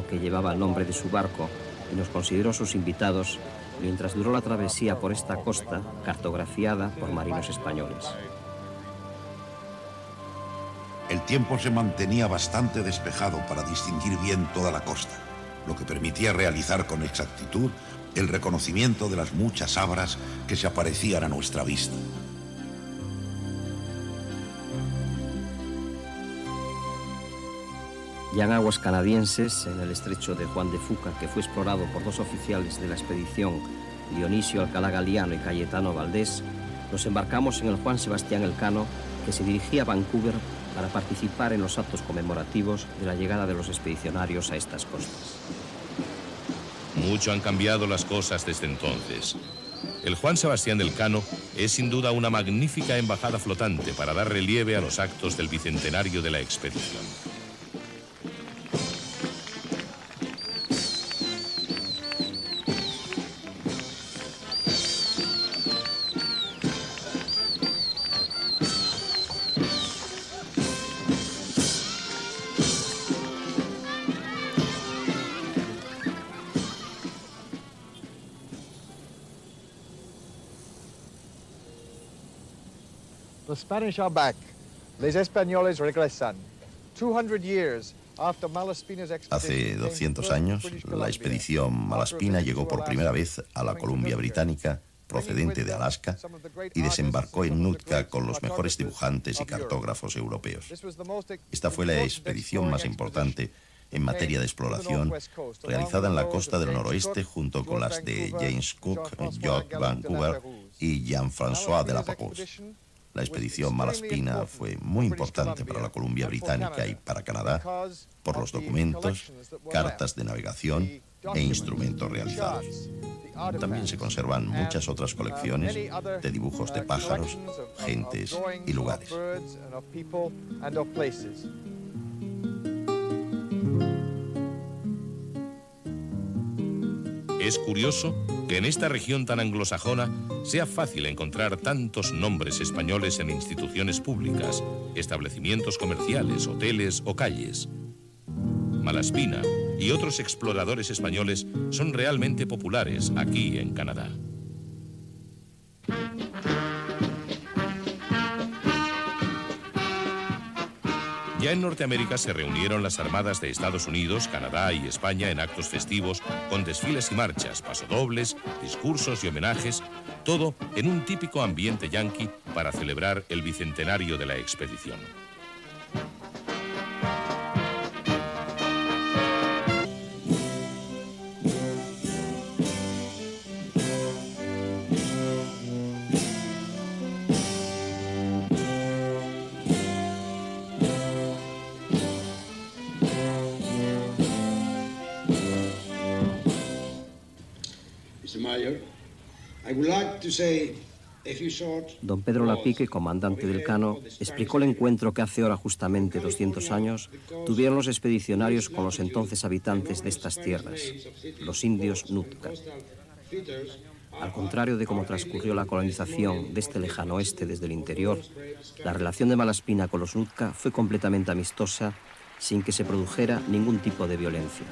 Que llevaba el nombre de su barco y nos consideró sus invitados mientras duró la travesía por esta costa cartografiada por marinos españoles. El tiempo se mantenía bastante despejado para distinguir bien toda la costa, lo que permitía realizar con exactitud el reconocimiento de las muchas abras que se aparecían a nuestra vista. Ya en aguas canadienses, en el estrecho de Juan de Fuca, que fue explorado por dos oficiales de la expedición, Dionisio Alcalá Galiano y Cayetano Valdés, nos embarcamos en el Juan Sebastián Elcano, que se dirigía a Vancouver para participar en los actos conmemorativos de la llegada de los expedicionarios a estas costas. Mucho han cambiado las cosas desde entonces. El Juan Sebastián Elcano es sin duda una magnífica embajada flotante para dar relieve a los actos del bicentenario de la expedición. The Spanish are back. Les españoles regresan. 200 years after Malaspina's Hace expedition. 200 años, la expedición Malaspina llegó por primera vez a la Columbia Británica, procedente de Alaska, y desembarcó en Nootka con los mejores dibujantes y cartógrafos europeos. Esta fue la expedición más importante en materia de exploración realizada en la costa del noroeste junto con las de James Cook, George Vancouver y Jean-François de la Pérouse. La expedición Malaspina fue muy importante para la Columbia Británica y para Canadá por los documentos, cartas de navegación e instrumentos realizados. También se conservan muchas otras colecciones de dibujos de pájaros, gentes y lugares. Es curioso que en esta región tan anglosajona sea fácil encontrar tantos nombres españoles en instituciones públicas, establecimientos comerciales, hoteles o calles. Malaspina y otros exploradores españoles son realmente populares aquí en Canadá. Ya en Norteamérica se reunieron las armadas de Estados Unidos, Canadá y España en actos festivos con desfiles y marchas, pasodobles, discursos y homenajes, todo en un típico ambiente yanqui para celebrar el bicentenario de la expedición. Don Pedro Lapique, comandante del Cano, explicó el encuentro que hace ahora justamente 200 años tuvieron los expedicionarios con los entonces habitantes de estas tierras, los indios Nootka. Al contrario de cómo transcurrió la colonización de este lejano oeste desde el interior, la relación de Malaspina con los Nootka fue completamente amistosa, sin que se produjera ningún tipo de violencia.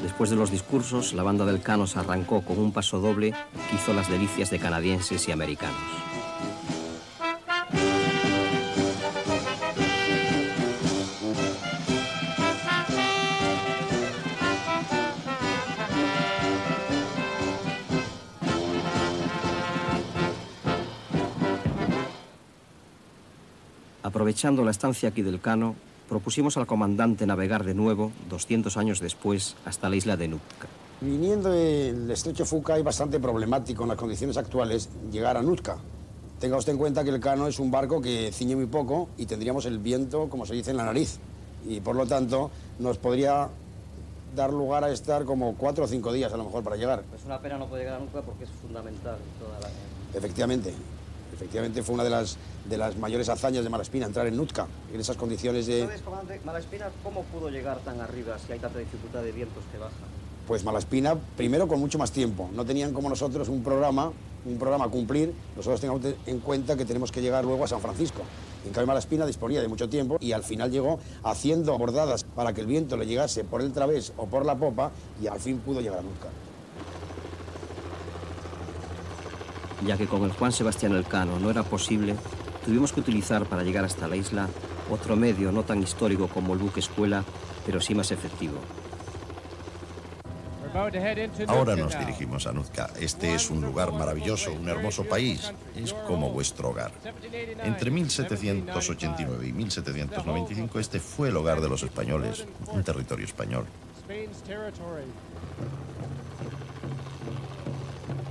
Después de los discursos, la banda del Cano se arrancó con un paso doble que hizo las delicias de canadienses y americanos. Aprovechando la estancia aquí del Cano, propusimos al comandante navegar de nuevo, 200 años después, hasta la isla de Nootka. Viniendo del estrecho Fuca es bastante problemático en las condiciones actuales llegar a Nootka. Tenga usted en cuenta que el Cano es un barco que ciñe muy poco y tendríamos el viento, como se dice, en la nariz. Y por lo tanto nos podría dar lugar a estar como 4 o 5 días a lo mejor para llegar. Es una pena no poder llegar a Nootka porque es fundamental toda la... Efectivamente. Efectivamente fue una de las mayores hazañas de Malaspina, entrar en Nootka, en esas condiciones de... ¿Sabes, comandante, Malaspina cómo pudo llegar tan arriba si hay tanta dificultad de vientos que bajan? Pues Malaspina, primero con mucho más tiempo. No tenían como nosotros un programa a cumplir. Nosotros tengamos en cuenta que tenemos que llegar luego a San Francisco. En cambio, Malaspina disponía de mucho tiempo y al final llegó haciendo bordadas para que el viento le llegase por el través o por la popa y al fin pudo llegar a Nootka. Ya que con el Juan Sebastián Elcano no era posible, Tuvimos que utilizar para llegar hasta la isla otro medio no tan histórico como el buque escuela, pero sí más efectivo. Ahora nos dirigimos a Nootka. Este es un lugar maravilloso, un hermoso país. Es como vuestro hogar. Entre 1789 y 1795 este fue el hogar de los españoles, un territorio español.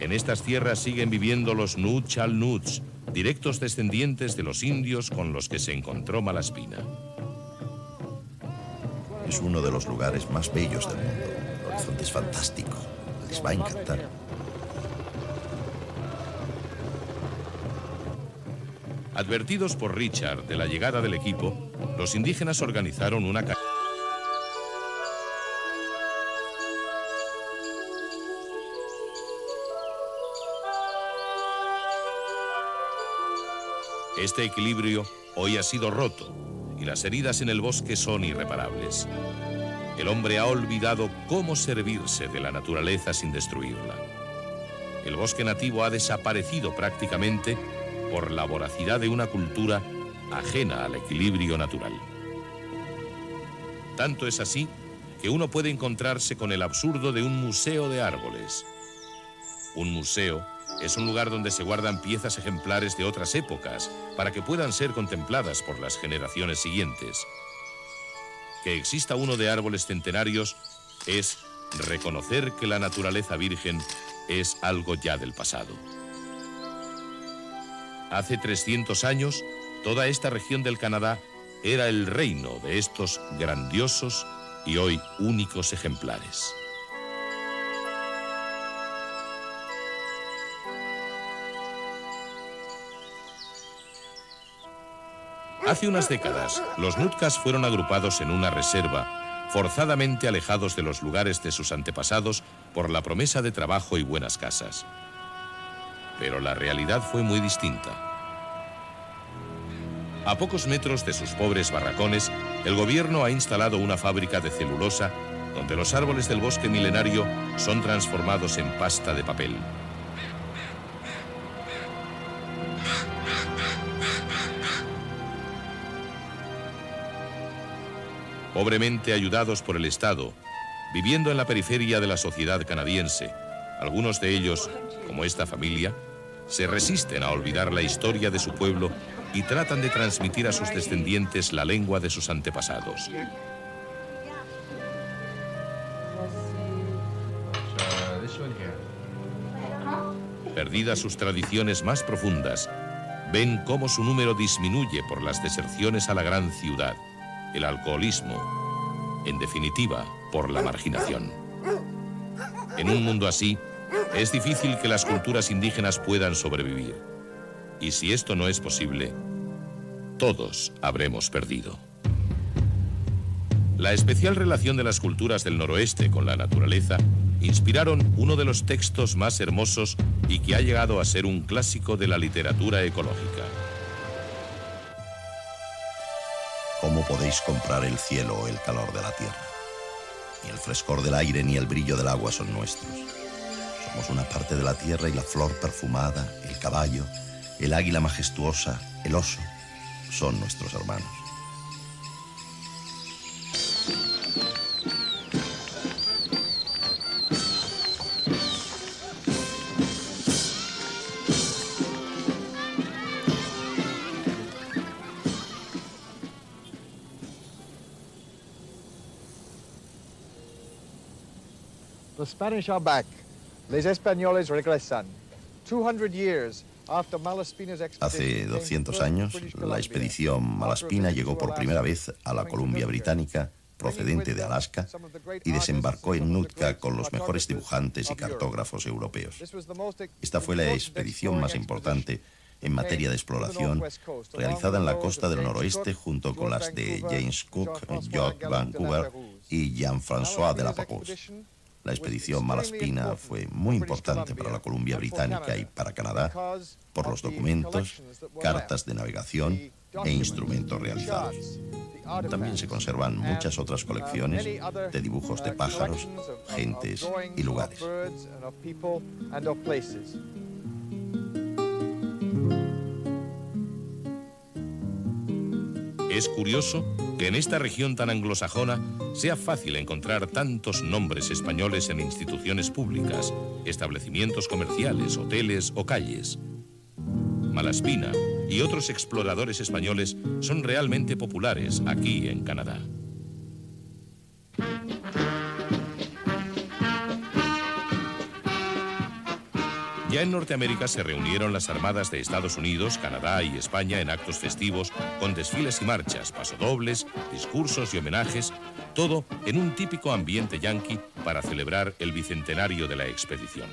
En estas tierras siguen viviendo los Nuu-chah-nulth, directos descendientes de los indios con los que se encontró Malaspina. Es uno de los lugares más bellos del mundo. El horizonte es fantástico. Les va a encantar. Advertidos por Richard de la llegada del equipo, los indígenas organizaron una caravana. Este equilibrio hoy ha sido roto y las heridas en el bosque son irreparables. El hombre ha olvidado cómo servirse de la naturaleza sin destruirla. El bosque nativo ha desaparecido prácticamente por la voracidad de una cultura ajena al equilibrio natural. Tanto es así que uno puede encontrarse con el absurdo de un museo de árboles. Un museo es un lugar donde se guardan piezas ejemplares de otras épocas para que puedan ser contempladas por las generaciones siguientes. Que exista uno de árboles centenarios es reconocer que la naturaleza virgen es algo ya del pasado. Hace 300 años, toda esta región del Canadá era el reino de estos grandiosos y hoy únicos ejemplares. Hace unas décadas, los Nootkas fueron agrupados en una reserva, forzadamente alejados de los lugares de sus antepasados por la promesa de trabajo y buenas casas. Pero la realidad fue muy distinta. A pocos metros de sus pobres barracones, el gobierno ha instalado una fábrica de celulosa donde los árboles del bosque milenario son transformados en pasta de papel. Pobremente ayudados por el Estado, viviendo en la periferia de la sociedad canadiense, algunos de ellos, como esta familia, se resisten a olvidar la historia de su pueblo y tratan de transmitir a sus descendientes la lengua de sus antepasados. Perdidas sus tradiciones más profundas, ven cómo su número disminuye por las deserciones a la gran ciudad, el alcoholismo, en definitiva, por la marginación. En un mundo así, es difícil que las culturas indígenas puedan sobrevivir. Y si esto no es posible, todos habremos perdido. La especial relación de las culturas del noroeste con la naturaleza inspiraron uno de los textos más hermosos y que ha llegado a ser un clásico de la literatura ecológica. ¿Cómo podéis comprar el cielo o el calor de la tierra? Ni el frescor del aire ni el brillo del agua son nuestros. Somos una parte de la tierra y la flor perfumada, el caballo, el águila majestuosa, el oso, son nuestros hermanos. The Spanish are back. Les Españoles regresan. 200 years after Malaspina's Hace expedition. 200 años, la expedición Malaspina llegó por primera vez a la Columbia Británica, procedente de Alaska, y desembarcó en Nootka con los mejores dibujantes y cartógrafos europeos. Esta fue la expedición más importante en materia de exploración realizada en la costa del noroeste junto con las de James Cook, George Vancouver y Jean-François de la Pérouse. La expedición Malaspina fue muy importante para la Columbia Británica y para Canadá por los documentos, cartas de navegación e instrumentos realizados. También se conservan muchas otras colecciones de dibujos de pájaros, gentes y lugares. Es curioso que en esta región tan anglosajona sea fácil encontrar tantos nombres españoles en instituciones públicas, establecimientos comerciales, hoteles o calles. Malaspina y otros exploradores españoles son realmente populares aquí en Canadá. Ya en Norteamérica se reunieron las armadas de Estados Unidos, Canadá y España en actos festivos con desfiles y marchas, pasodobles, discursos y homenajes, todo en un típico ambiente yanqui para celebrar el bicentenario de la expedición.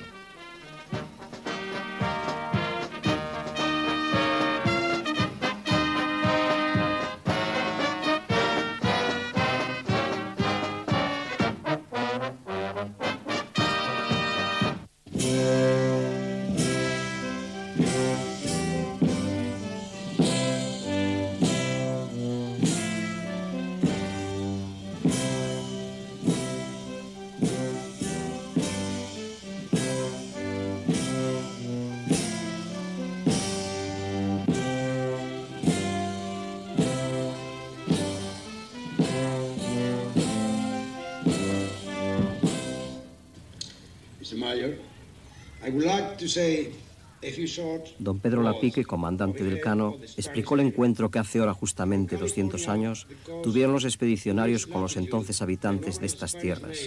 Don Pedro Lapique, comandante del Cano, explicó el encuentro que hace ahora justamente 200 años tuvieron los expedicionarios con los entonces habitantes de estas tierras,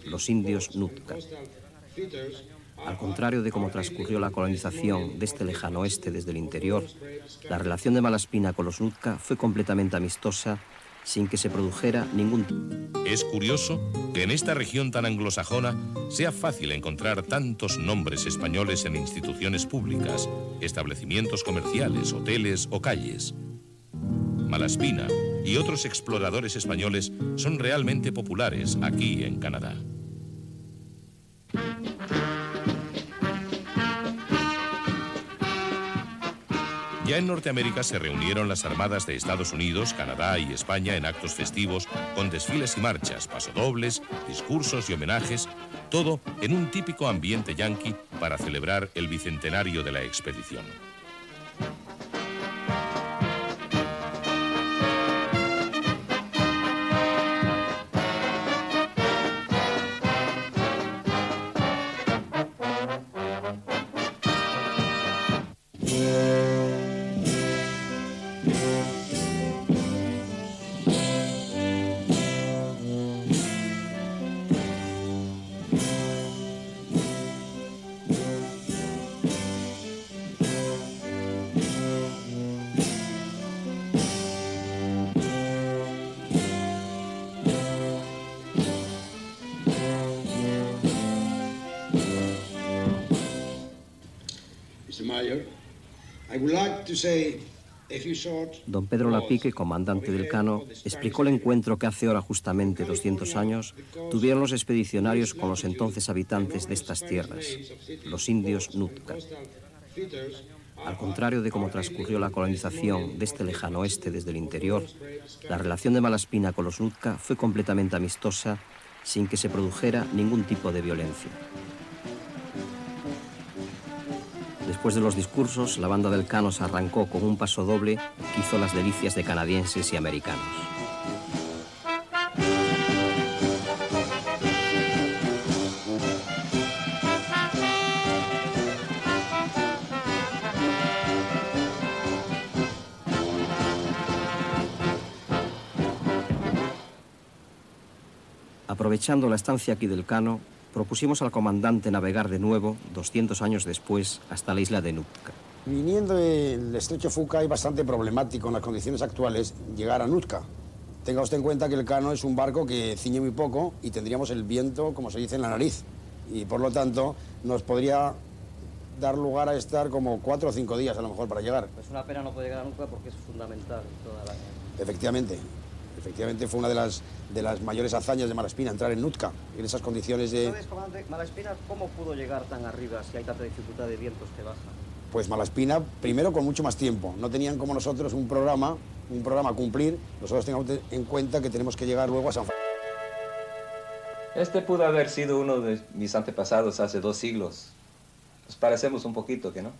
los indios Nootka. Al contrario de cómo transcurrió la colonización de este lejano oeste desde el interior, la relación de Malaspina con los Nootka fue completamente amistosa, sin que se produjera ningún... Es curioso que en esta región tan anglosajona sea fácil encontrar tantos nombres españoles en instituciones públicas, establecimientos comerciales, hoteles o calles. Malaspina y otros exploradores españoles son realmente populares aquí en Canadá. Ya en Norteamérica se reunieron las armadas de Estados Unidos, Canadá y España en actos festivos con desfiles y marchas, pasodobles, discursos y homenajes, todo en un típico ambiente yanqui para celebrar el bicentenario de la expedición. Don Pedro Lapique, comandante del Cano, explicó el encuentro que hace ahora justamente 200 años tuvieron los expedicionarios con los entonces habitantes de estas tierras, los indios Nootka. Al contrario de cómo transcurrió la colonización de este lejano oeste desde el interior, la relación de Malaspina con los Nootka fue completamente amistosa, sin que se produjera ningún tipo de violencia. Después de los discursos, la banda del Cano se arrancó con un paso doble que hizo las delicias de canadienses y americanos. Aprovechando la estancia aquí del Cano, propusimos al comandante navegar de nuevo, 200 años después, hasta la isla de Nootka. Viniendo del estrecho Fuca es bastante problemático en las condiciones actuales llegar a Nootka. Tenga usted en cuenta que el Cano es un barco que ciñe muy poco y tendríamos el viento, como se dice, en la nariz. Y por lo tanto nos podría dar lugar a estar como 4 o 5 días a lo mejor para llegar. Es una pena no poder llegar a Nootka porque es fundamental toda la... Efectivamente. Efectivamente fue una de las mayores hazañas de Malaspina, entrar en Nootka, en esas condiciones de... ¿Sabes, comandante, Malaspina cómo pudo llegar tan arriba si hay tanta dificultad de vientos que bajan? Pues Malaspina, primero con mucho más tiempo. No tenían como nosotros un programa a cumplir. Nosotros tengamos en cuenta que tenemos que llegar luego a San Francisco. Este pudo haber sido uno de mis antepasados hace 2 siglos. Nos parecemos un poquito, ¿que no?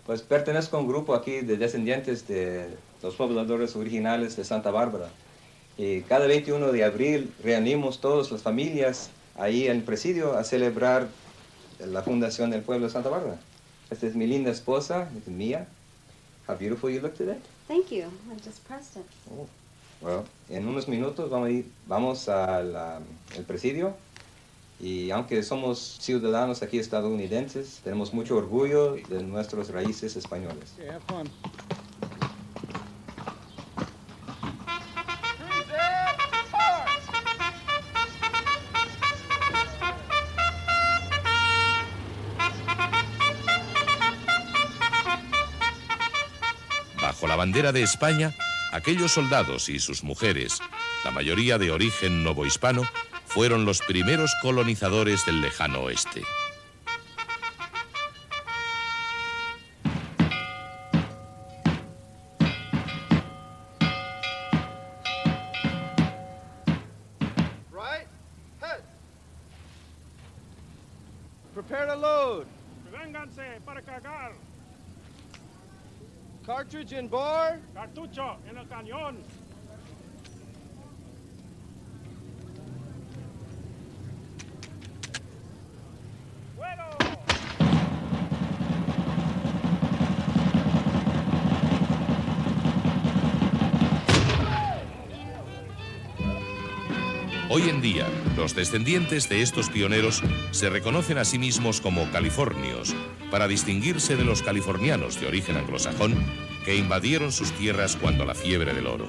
Pues pertenezco a un grupo aquí de descendientes de los pobladores originales de Santa Bárbara. Y cada 21 de abril reunimos todas las familias ahí en el presidio a celebrar la fundación del pueblo de Santa Bárbara. Esta es mi linda esposa, es Mia. How beautiful you look today. Thank you. I just pressed it. Oh. Bueno, en unos minutos vamos al presidio. Y aunque somos ciudadanos aquí estadounidenses, tenemos mucho orgullo de nuestras raíces españoles. Okay, have fun. Bajo la bandera de España, aquellos soldados y sus mujeres, la mayoría de origen novohispano, fueron los primeros colonizadores del lejano oeste. Right, head. Prepare to load. Vénganse para cargar. Cartridge in bore. Cartucho en el cañón. Hoy en día, los descendientes de estos pioneros se reconocen a sí mismos como californios, para distinguirse de los californianos de origen anglosajón que invadieron sus tierras cuando la fiebre del oro.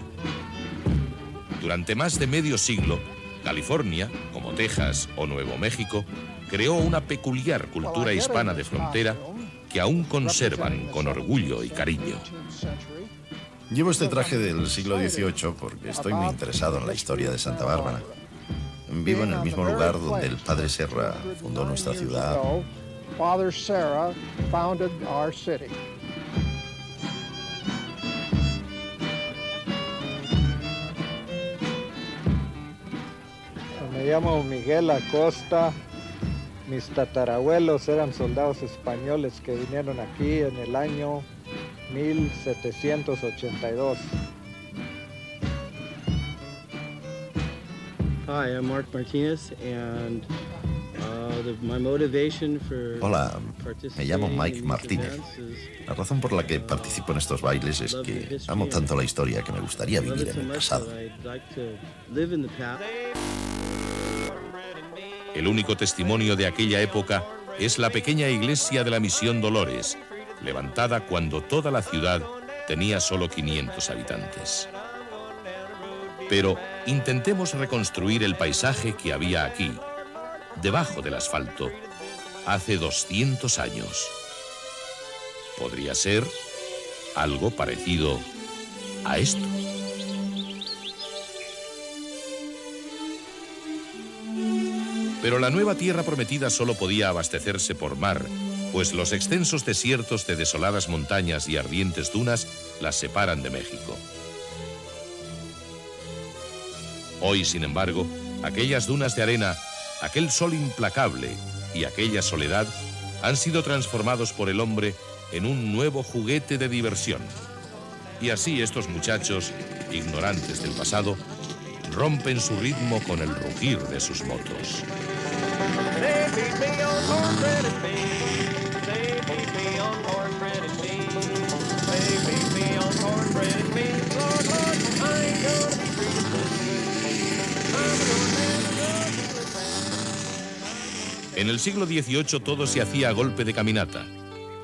Durante más de medio siglo, California, como Texas o Nuevo México, creó una peculiar cultura hispana de frontera que aún conservan con orgullo y cariño. Llevo este traje del siglo XVIII porque estoy muy interesado en la historia de Santa Bárbara. Vivo en el mismo lugar donde el padre Serra fundó nuestra ciudad. Father Serra founded our city. Me llamo Miguel Acosta. Mis tatarabuelos eran soldados españoles que vinieron aquí en el año 1782. Hi, I'm Mark Martinez, and my motivation for Hola, me llamo Mike participating in these Martínez. events is La razón por la que participo en estos bailes es que amo tanto la historia que me gustaría I love vivir it en so el much pasado. that I'd like to live in the past. El único testimonio de aquella época es la pequeña iglesia de la Misión Dolores, levantada cuando toda la ciudad tenía solo 500 habitantes. Pero intentemos reconstruir el paisaje que había aquí, debajo del asfalto, hace 200 años. Podría ser algo parecido a esto. Pero la nueva tierra prometida solo podía abastecerse por mar, pues los extensos desiertos de desoladas montañas y ardientes dunas las separan de México. Hoy, sin embargo, aquellas dunas de arena, aquel sol implacable y aquella soledad han sido transformados por el hombre en un nuevo juguete de diversión. Y así estos muchachos, ignorantes del pasado, rompen su ritmo con el rugir de sus motos. En el siglo XVIII todo se hacía a golpe de caminata,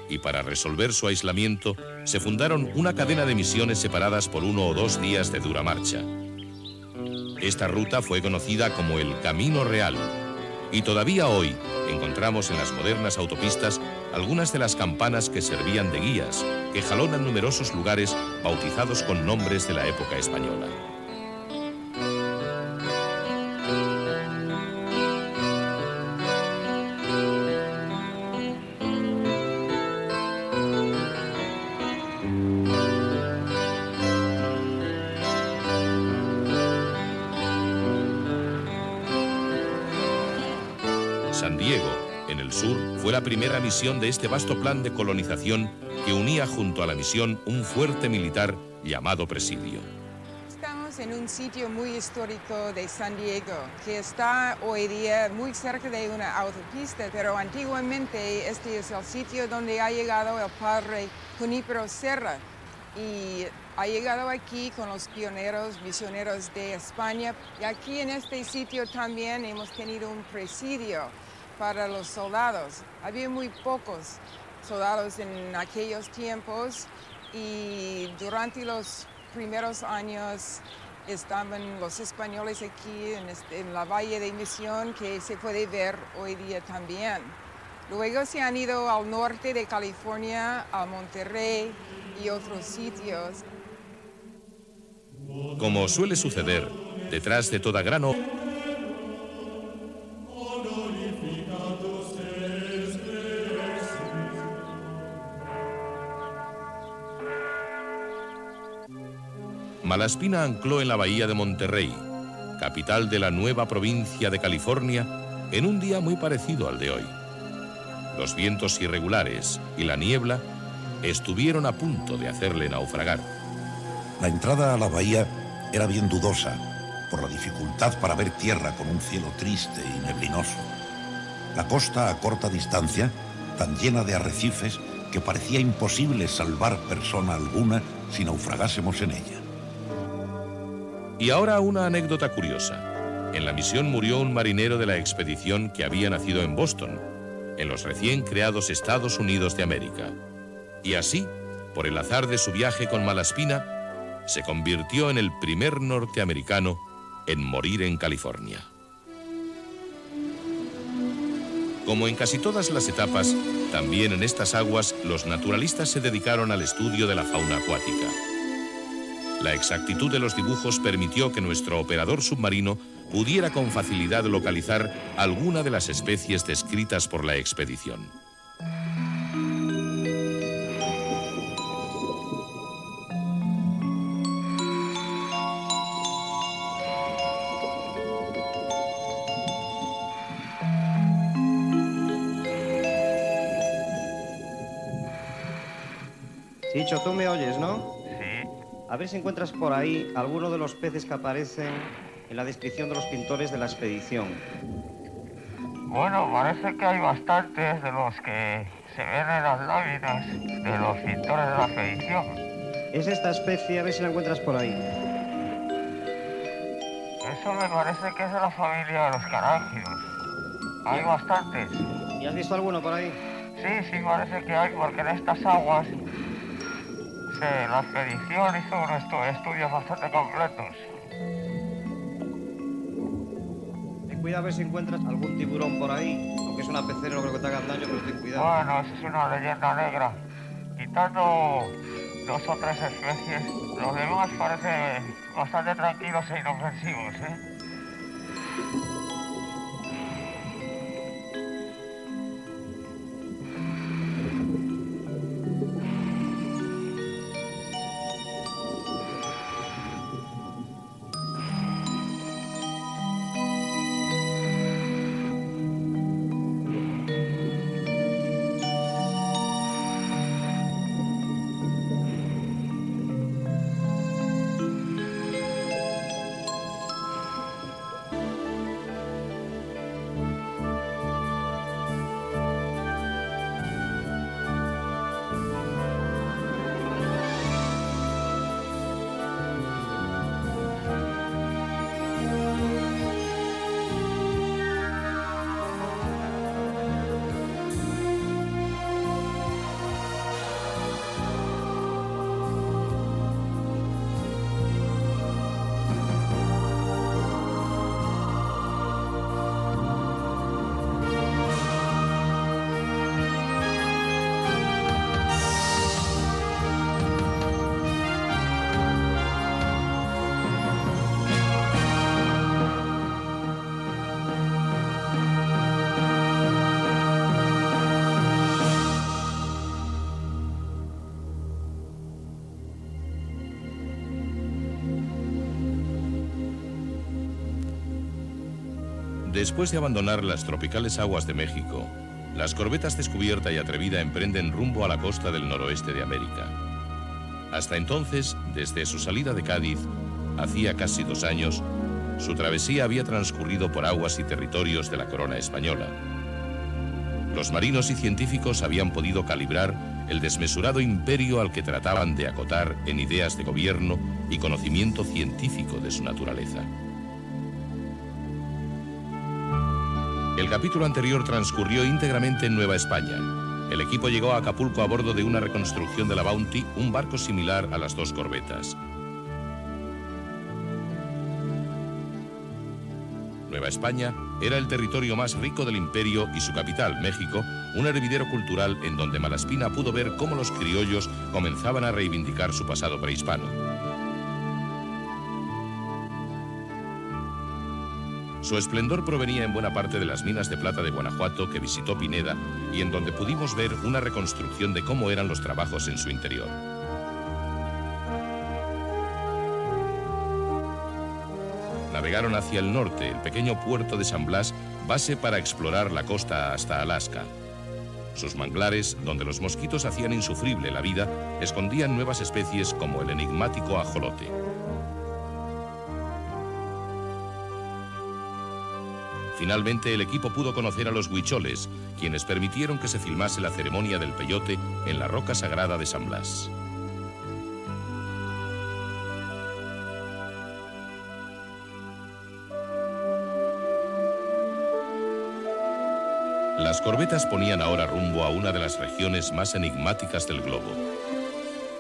y para resolver su aislamiento se fundaron una cadena de misiones separadas por 1 o 2 días de dura marcha. Esta ruta fue conocida como el Camino Real, y todavía hoy encontramos en las modernas autopistas algunas de las campanas que servían de guías, que jalonan numerosos lugares bautizados con nombres de la época española. San Diego, en el sur, fue la primera misión de este vasto plan de colonización que unía junto a la misión un fuerte militar llamado Presidio. Estamos en un sitio muy histórico de San Diego, que está hoy día muy cerca de una autopista, pero antiguamente este es el sitio donde ha llegado el padre Junípero Serra, y ha llegado aquí con los pioneros, misioneros de España, y aquí en este sitio también hemos tenido un presidio para los soldados. Había muy pocos soldados en aquellos tiempos, y durante los primeros años estaban los españoles aquí en la Valle de Misión, que se puede ver hoy día también. Luego se han ido al norte de California, a Monterrey y otros sitios. Como suele suceder, detrás de toda gran obra Malaspina ancló en la bahía de Monterrey, capital de la nueva provincia de California, en un día muy parecido al de hoy. Los vientos irregulares y la niebla estuvieron a punto de hacerle naufragar. La entrada a la bahía era bien dudosa por la dificultad para ver tierra con un cielo triste y neblinoso. La costa a corta distancia, tan llena de arrecifes que parecía imposible salvar persona alguna si naufragásemos en ella. Y ahora una anécdota curiosa. En la misión murió un marinero de la expedición que había nacido en Boston, en los recién creados Estados Unidos de América. Y así, por el azar de su viaje con Malaspina, se convirtió en el primer norteamericano en morir en California. Como en casi todas las etapas, también en estas aguas los naturalistas se dedicaron al estudio de la fauna acuática. La exactitud de los dibujos permitió que nuestro operador submarino pudiera con facilidad localizar alguna de las especies descritas por la expedición. Chicho, tú me oyes, ¿no? A ver si encuentras por ahí alguno de los peces que aparecen en la descripción de los pintores de la expedición. Bueno, parece que hay bastantes de los que se ven en las láminas de los pintores de la expedición. Es esta especie, a ver si la encuentras por ahí. Eso me parece que es de la familia de los carángidos. Hay bastantes. ¿Y has visto alguno por ahí? Sí, parece que hay, porque en estas aguas la expedición hizo unos estudios bastante completos. Ten cuidado a ver si encuentras algún tiburón por ahí, aunque es una pecera, no creo que te hagan daño, pero ten cuidado. Bueno, eso es una leyenda negra. Quitando 2 o 3 especies, los demás parecen bastante tranquilos e inofensivos, ¿eh? Después de abandonar las tropicales aguas de México Las corbetas Descubierta y Atrevida emprenden rumbo a la costa del noroeste de América. Hasta entonces, desde su salida de Cádiz, hacía casi 2 años, su travesía había transcurrido por aguas y territorios de la corona española. Los marinos y científicos habían podido calibrar el desmesurado imperio al que trataban de acotar en ideas de gobierno y conocimiento científico de su naturaleza. El capítulo anterior transcurrió íntegramente en Nueva España. El equipo llegó a Acapulco a bordo de una reconstrucción de la Bounty, un barco similar a las 2 corbetas. Nueva España era el territorio más rico del imperio y su capital, México, un hervidero cultural en donde Malaspina pudo ver cómo los criollos comenzaban a reivindicar su pasado prehispano. Su esplendor provenía en buena parte de las minas de plata de Guanajuato que visitó Pineda y en donde pudimos ver una reconstrucción de cómo eran los trabajos en su interior. Navegaron hacia el norte, el pequeño puerto de San Blas, base para explorar la costa hasta Alaska. Sus manglares, donde los mosquitos hacían insufrible la vida, escondían nuevas especies como el enigmático ajolote. Finalmente, el equipo pudo conocer a los huicholes, quienes permitieron que se filmase la ceremonia del peyote en la roca sagrada de San Blas. Las corbetas ponían ahora rumbo a una de las regiones más enigmáticas del globo.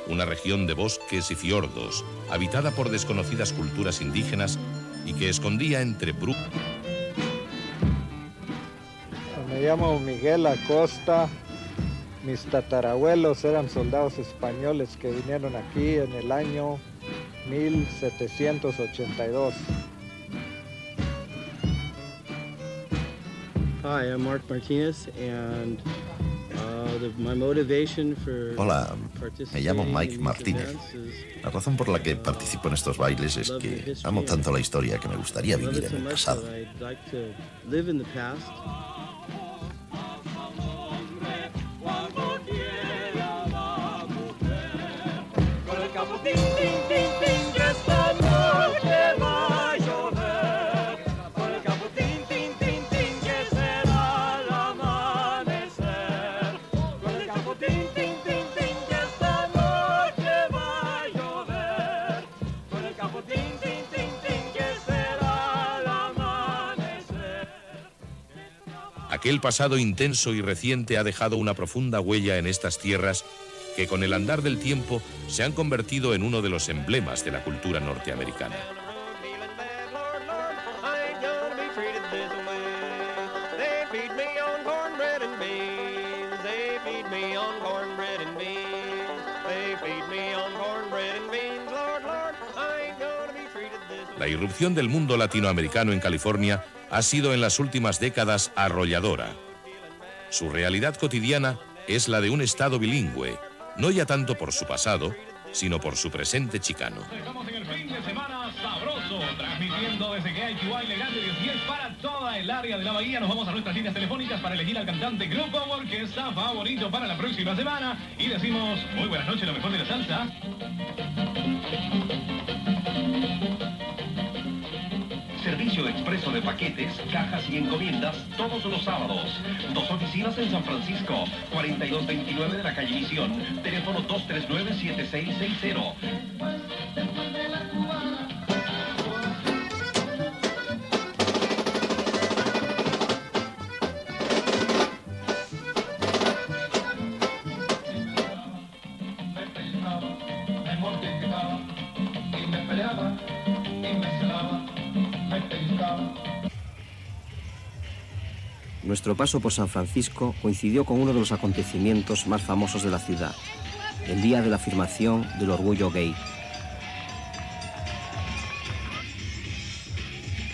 Una región de bosques y fiordos, habitada por desconocidas culturas indígenas y que escondía entre Me llamo Miguel Acosta. Mis tatarabuelos eran soldados españoles que vinieron aquí en el año 1782. Hi, I'm Mark Martinez, and my motivation for Hola, me llamo Mike participating in these Martínez. events is La razón por la que participo en estos bailes es que amo tanto la historia que me gustaría I love vivir it so en el much pasado. that I'd like to live in the past. Aquel pasado intenso y reciente ha dejado una profunda huella en estas tierras que con el andar del tiempo se han convertido en uno de los emblemas de la cultura norteamericana. La irrupción del mundo latinoamericano en California ha sido en las últimas décadas arrolladora. Su realidad cotidiana es la de un estado bilingüe, no ya tanto por su pasado, sino por su presente chicano. Estamos en el fin de semana sabroso, transmitiendo desde KIQY Elegante 1010 para toda el área de la bahía. Nos vamos a nuestras líneas telefónicas para elegir al cantante Grupo Orquesta favorito para la próxima semana. Y decimos, muy buenas noches, lo mejor de la salsa. Servicio de expreso de paquetes, cajas y encomiendas todos los sábados. 2 oficinas en San Francisco, 4229 de la calle Misión, teléfono 239-7660. Nuestro paso por San Francisco coincidió con uno de los acontecimientos más famosos de la ciudad, el día de la afirmación del orgullo gay.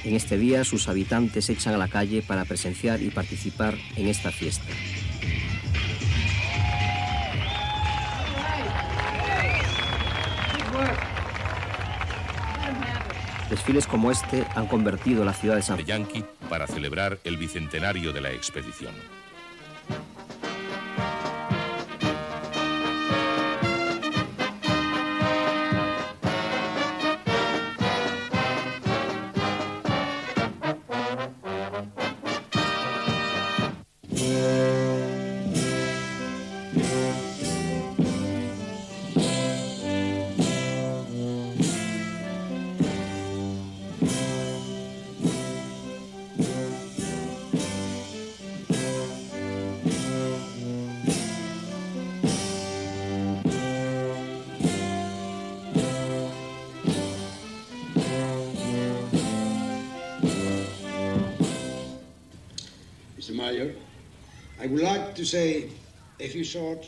En este día sus habitantes se echan a la calle para presenciar y participar en esta fiesta. Desfiles como este han convertido la ciudad de San Francisco para celebrar el bicentenario de la expedición.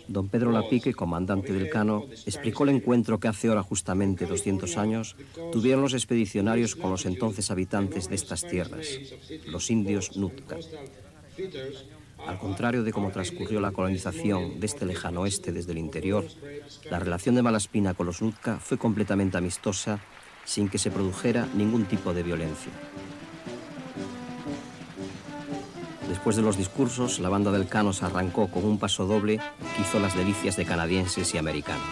Don Pedro Lapique, comandante del Cano, explicó el encuentro que hace ahora justamente 200 años tuvieron los expedicionarios con los entonces habitantes de estas tierras, los indios Nootka. Al contrario de cómo transcurrió la colonización de este lejano oeste desde el interior, la relación de Malaspina con los Nootka fue completamente amistosa, sin que se produjera ningún tipo de violencia. Después de los discursos, la banda del Cano se arrancó con un paso doble que hizo las delicias de canadienses y americanos.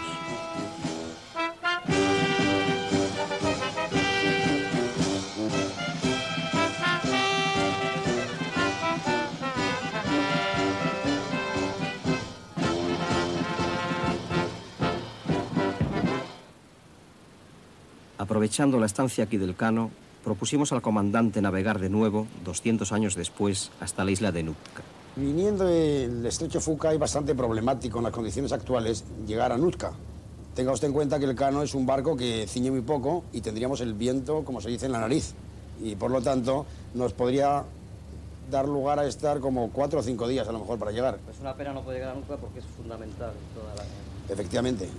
Aprovechando la estancia aquí del Cano, propusimos al comandante navegar de nuevo, 200 años después, hasta la isla de Nootka. Viniendo del estrecho Fuca es bastante problemático en las condiciones actuales llegar a Nootka. Tenga usted en cuenta que el Cano es un barco que ciñe muy poco y tendríamos el viento, como se dice, en la nariz. Y por lo tanto nos podría dar lugar a estar como 4 o 5 días a lo mejor para llegar. Es una pena no poder llegar a Nootka porque es fundamental toda la... Efectivamente.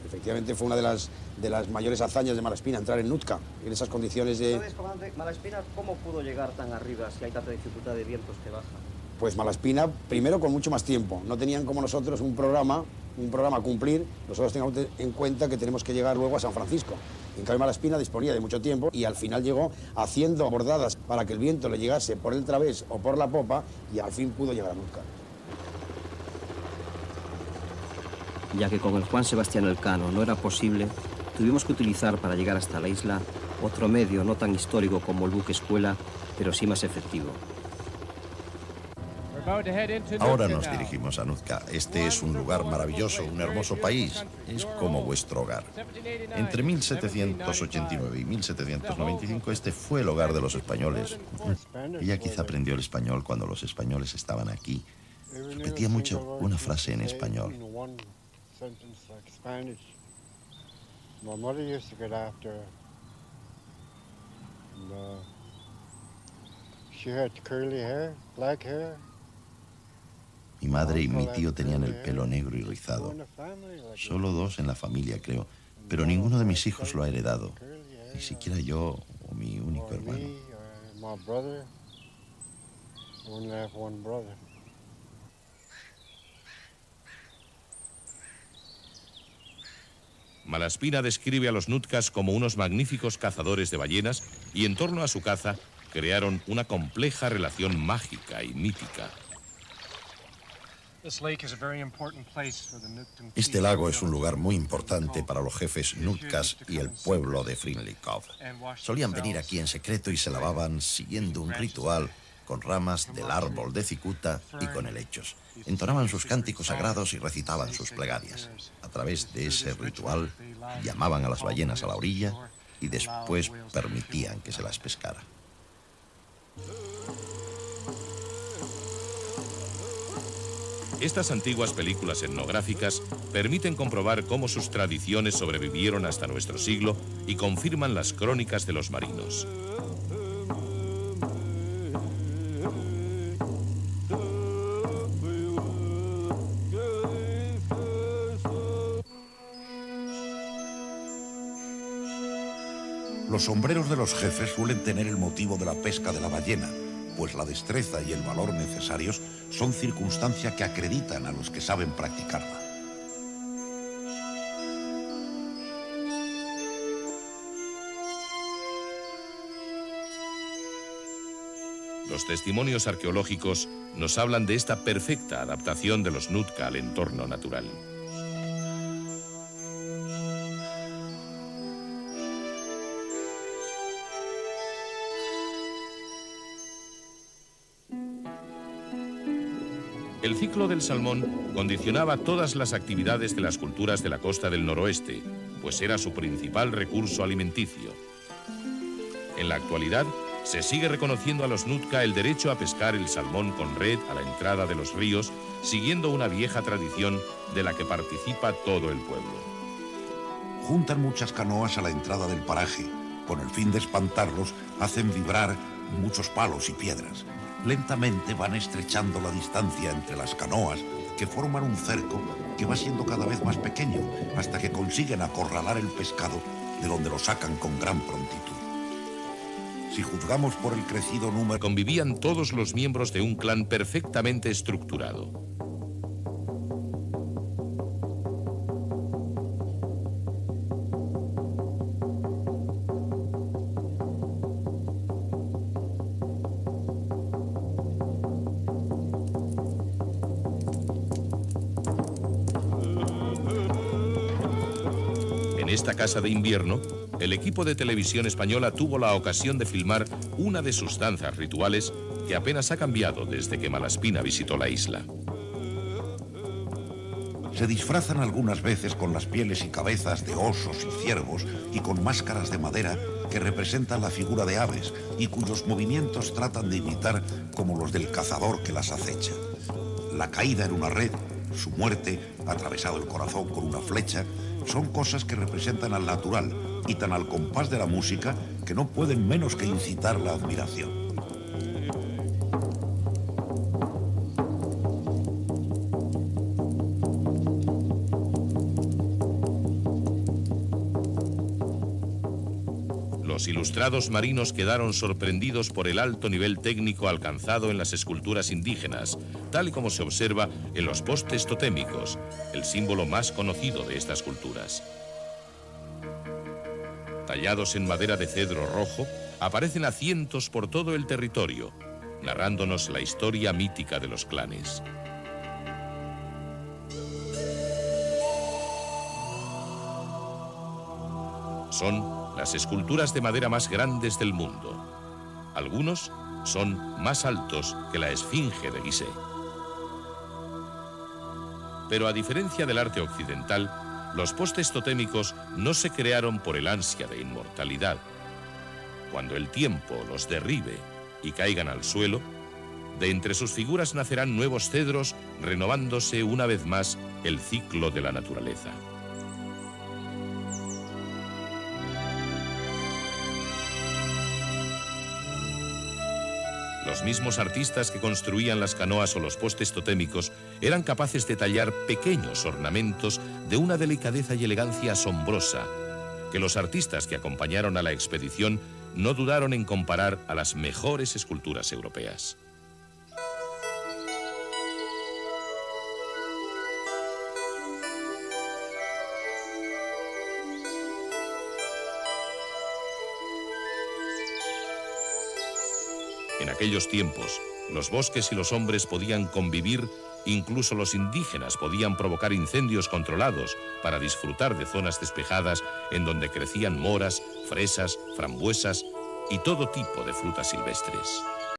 Efectivamente fue una de las mayores hazañas de Malaspina, entrar en Nootka, en esas condiciones de... ¿Sabes, comandante, Malaspina cómo pudo llegar tan arriba si hay tanta dificultad de vientos que bajan? Pues Malaspina, primero con mucho más tiempo. No tenían como nosotros un programa a cumplir. Nosotros tengamos en cuenta que tenemos que llegar luego a San Francisco. En cambio, Malaspina disponía de mucho tiempo y al final llegó haciendo bordadas para que el viento le llegase por el través o por la popa y al fin pudo llegar a Nootka. Ya que con el Juan Sebastián Elcano no era posible, tuvimos que utilizar para llegar hasta la isla otro medio no tan histórico como el buque escuela, pero sí más efectivo. Ahora nos dirigimos a Nootka. Este es un lugar maravilloso, un hermoso país. Es como vuestro hogar. Entre 1789 y 1795 este fue el hogar de los españoles. Ella quizá aprendió el español cuando los españoles estaban aquí. Repetía mucho una frase en español. My mother used to get after her. And, she had curly hair, black hair. Mi madre y mi tío tenían el pelo negro y rizado. Solo 2 en la familia, creo. Pero ninguno de mis hijos lo ha heredado. Ni siquiera yo o mi único hermano. Malaspina describe a los Nootkas como unos magníficos cazadores de ballenas y en torno a su caza crearon una compleja relación mágica y mítica. Este lago es un lugar muy importante para los jefes Nootkas y el pueblo de Frinley Cove. Solían venir aquí en secreto y se lavaban siguiendo un ritual con ramas del árbol de cicuta y con helechos. Entonaban sus cánticos sagrados y recitaban sus plegarias. A través de ese ritual llamaban a las ballenas a la orilla y después permitían que se las pescara. Estas antiguas películas etnográficas permiten comprobar cómo sus tradiciones sobrevivieron hasta nuestro siglo y confirman las crónicas de los marinos. Los sombreros de los jefes suelen tener el motivo de la pesca de la ballena, pues la destreza y el valor necesarios son circunstancia que acreditan a los que saben practicarla. Los testimonios arqueológicos nos hablan de esta perfecta adaptación de los Nootka al entorno natural. El ciclo del salmón condicionaba todas las actividades de las culturas de la costa del noroeste, pues era su principal recurso alimenticio. En la actualidad, se sigue reconociendo a los Nootka el derecho a pescar el salmón con red a la entrada de los ríos, siguiendo una vieja tradición de la que participa todo el pueblo. Juntan muchas canoas a la entrada del paraje. Con el fin de espantarlos, hacen vibrar muchos palos y piedras. Lentamente van estrechando la distancia entre las canoas que forman un cerco que va siendo cada vez más pequeño hasta que consiguen acorralar el pescado de donde lo sacan con gran prontitud. Si juzgamos por el crecido número... Convivían todos los miembros de un clan perfectamente estructurado. En esta casa de invierno, el equipo de televisión española tuvo la ocasión de filmar una de sus danzas rituales que apenas ha cambiado desde que Malaspina visitó la isla. Se disfrazan algunas veces con las pieles y cabezas de osos y ciervos y con máscaras de madera que representan la figura de aves y cuyos movimientos tratan de imitar como los del cazador que las acecha. La caída en una red, su muerte, atravesado el corazón con una flecha, son cosas que representan al natural y tan al compás de la música que no pueden menos que incitar la admiración. Los ilustrados marinos quedaron sorprendidos por el alto nivel técnico alcanzado en las esculturas indígenas, tal y como se observa en los postes totémicos, el símbolo más conocido de estas culturas. Tallados en madera de cedro rojo, aparecen a cientos por todo el territorio, narrándonos la historia mítica de los clanes. Son las esculturas de madera más grandes del mundo. Algunos son más altos que la Esfinge de Gizeh. Pero a diferencia del arte occidental, los postes totémicos no se crearon por el ansia de inmortalidad. Cuando el tiempo los derribe y caigan al suelo, de entre sus figuras nacerán nuevos cedros, renovándose una vez más el ciclo de la naturaleza. Los mismos artistas que construían las canoas o los postes totémicos eran capaces de tallar pequeños ornamentos de una delicadeza y elegancia asombrosa, que los artistas que acompañaron a la expedición no dudaron en comparar a las mejores esculturas europeas. En aquellos tiempos, los bosques y los hombres podían convivir, incluso los indígenas podían provocar incendios controlados para disfrutar de zonas despejadas en donde crecían moras, fresas, frambuesas y todo tipo de frutas silvestres.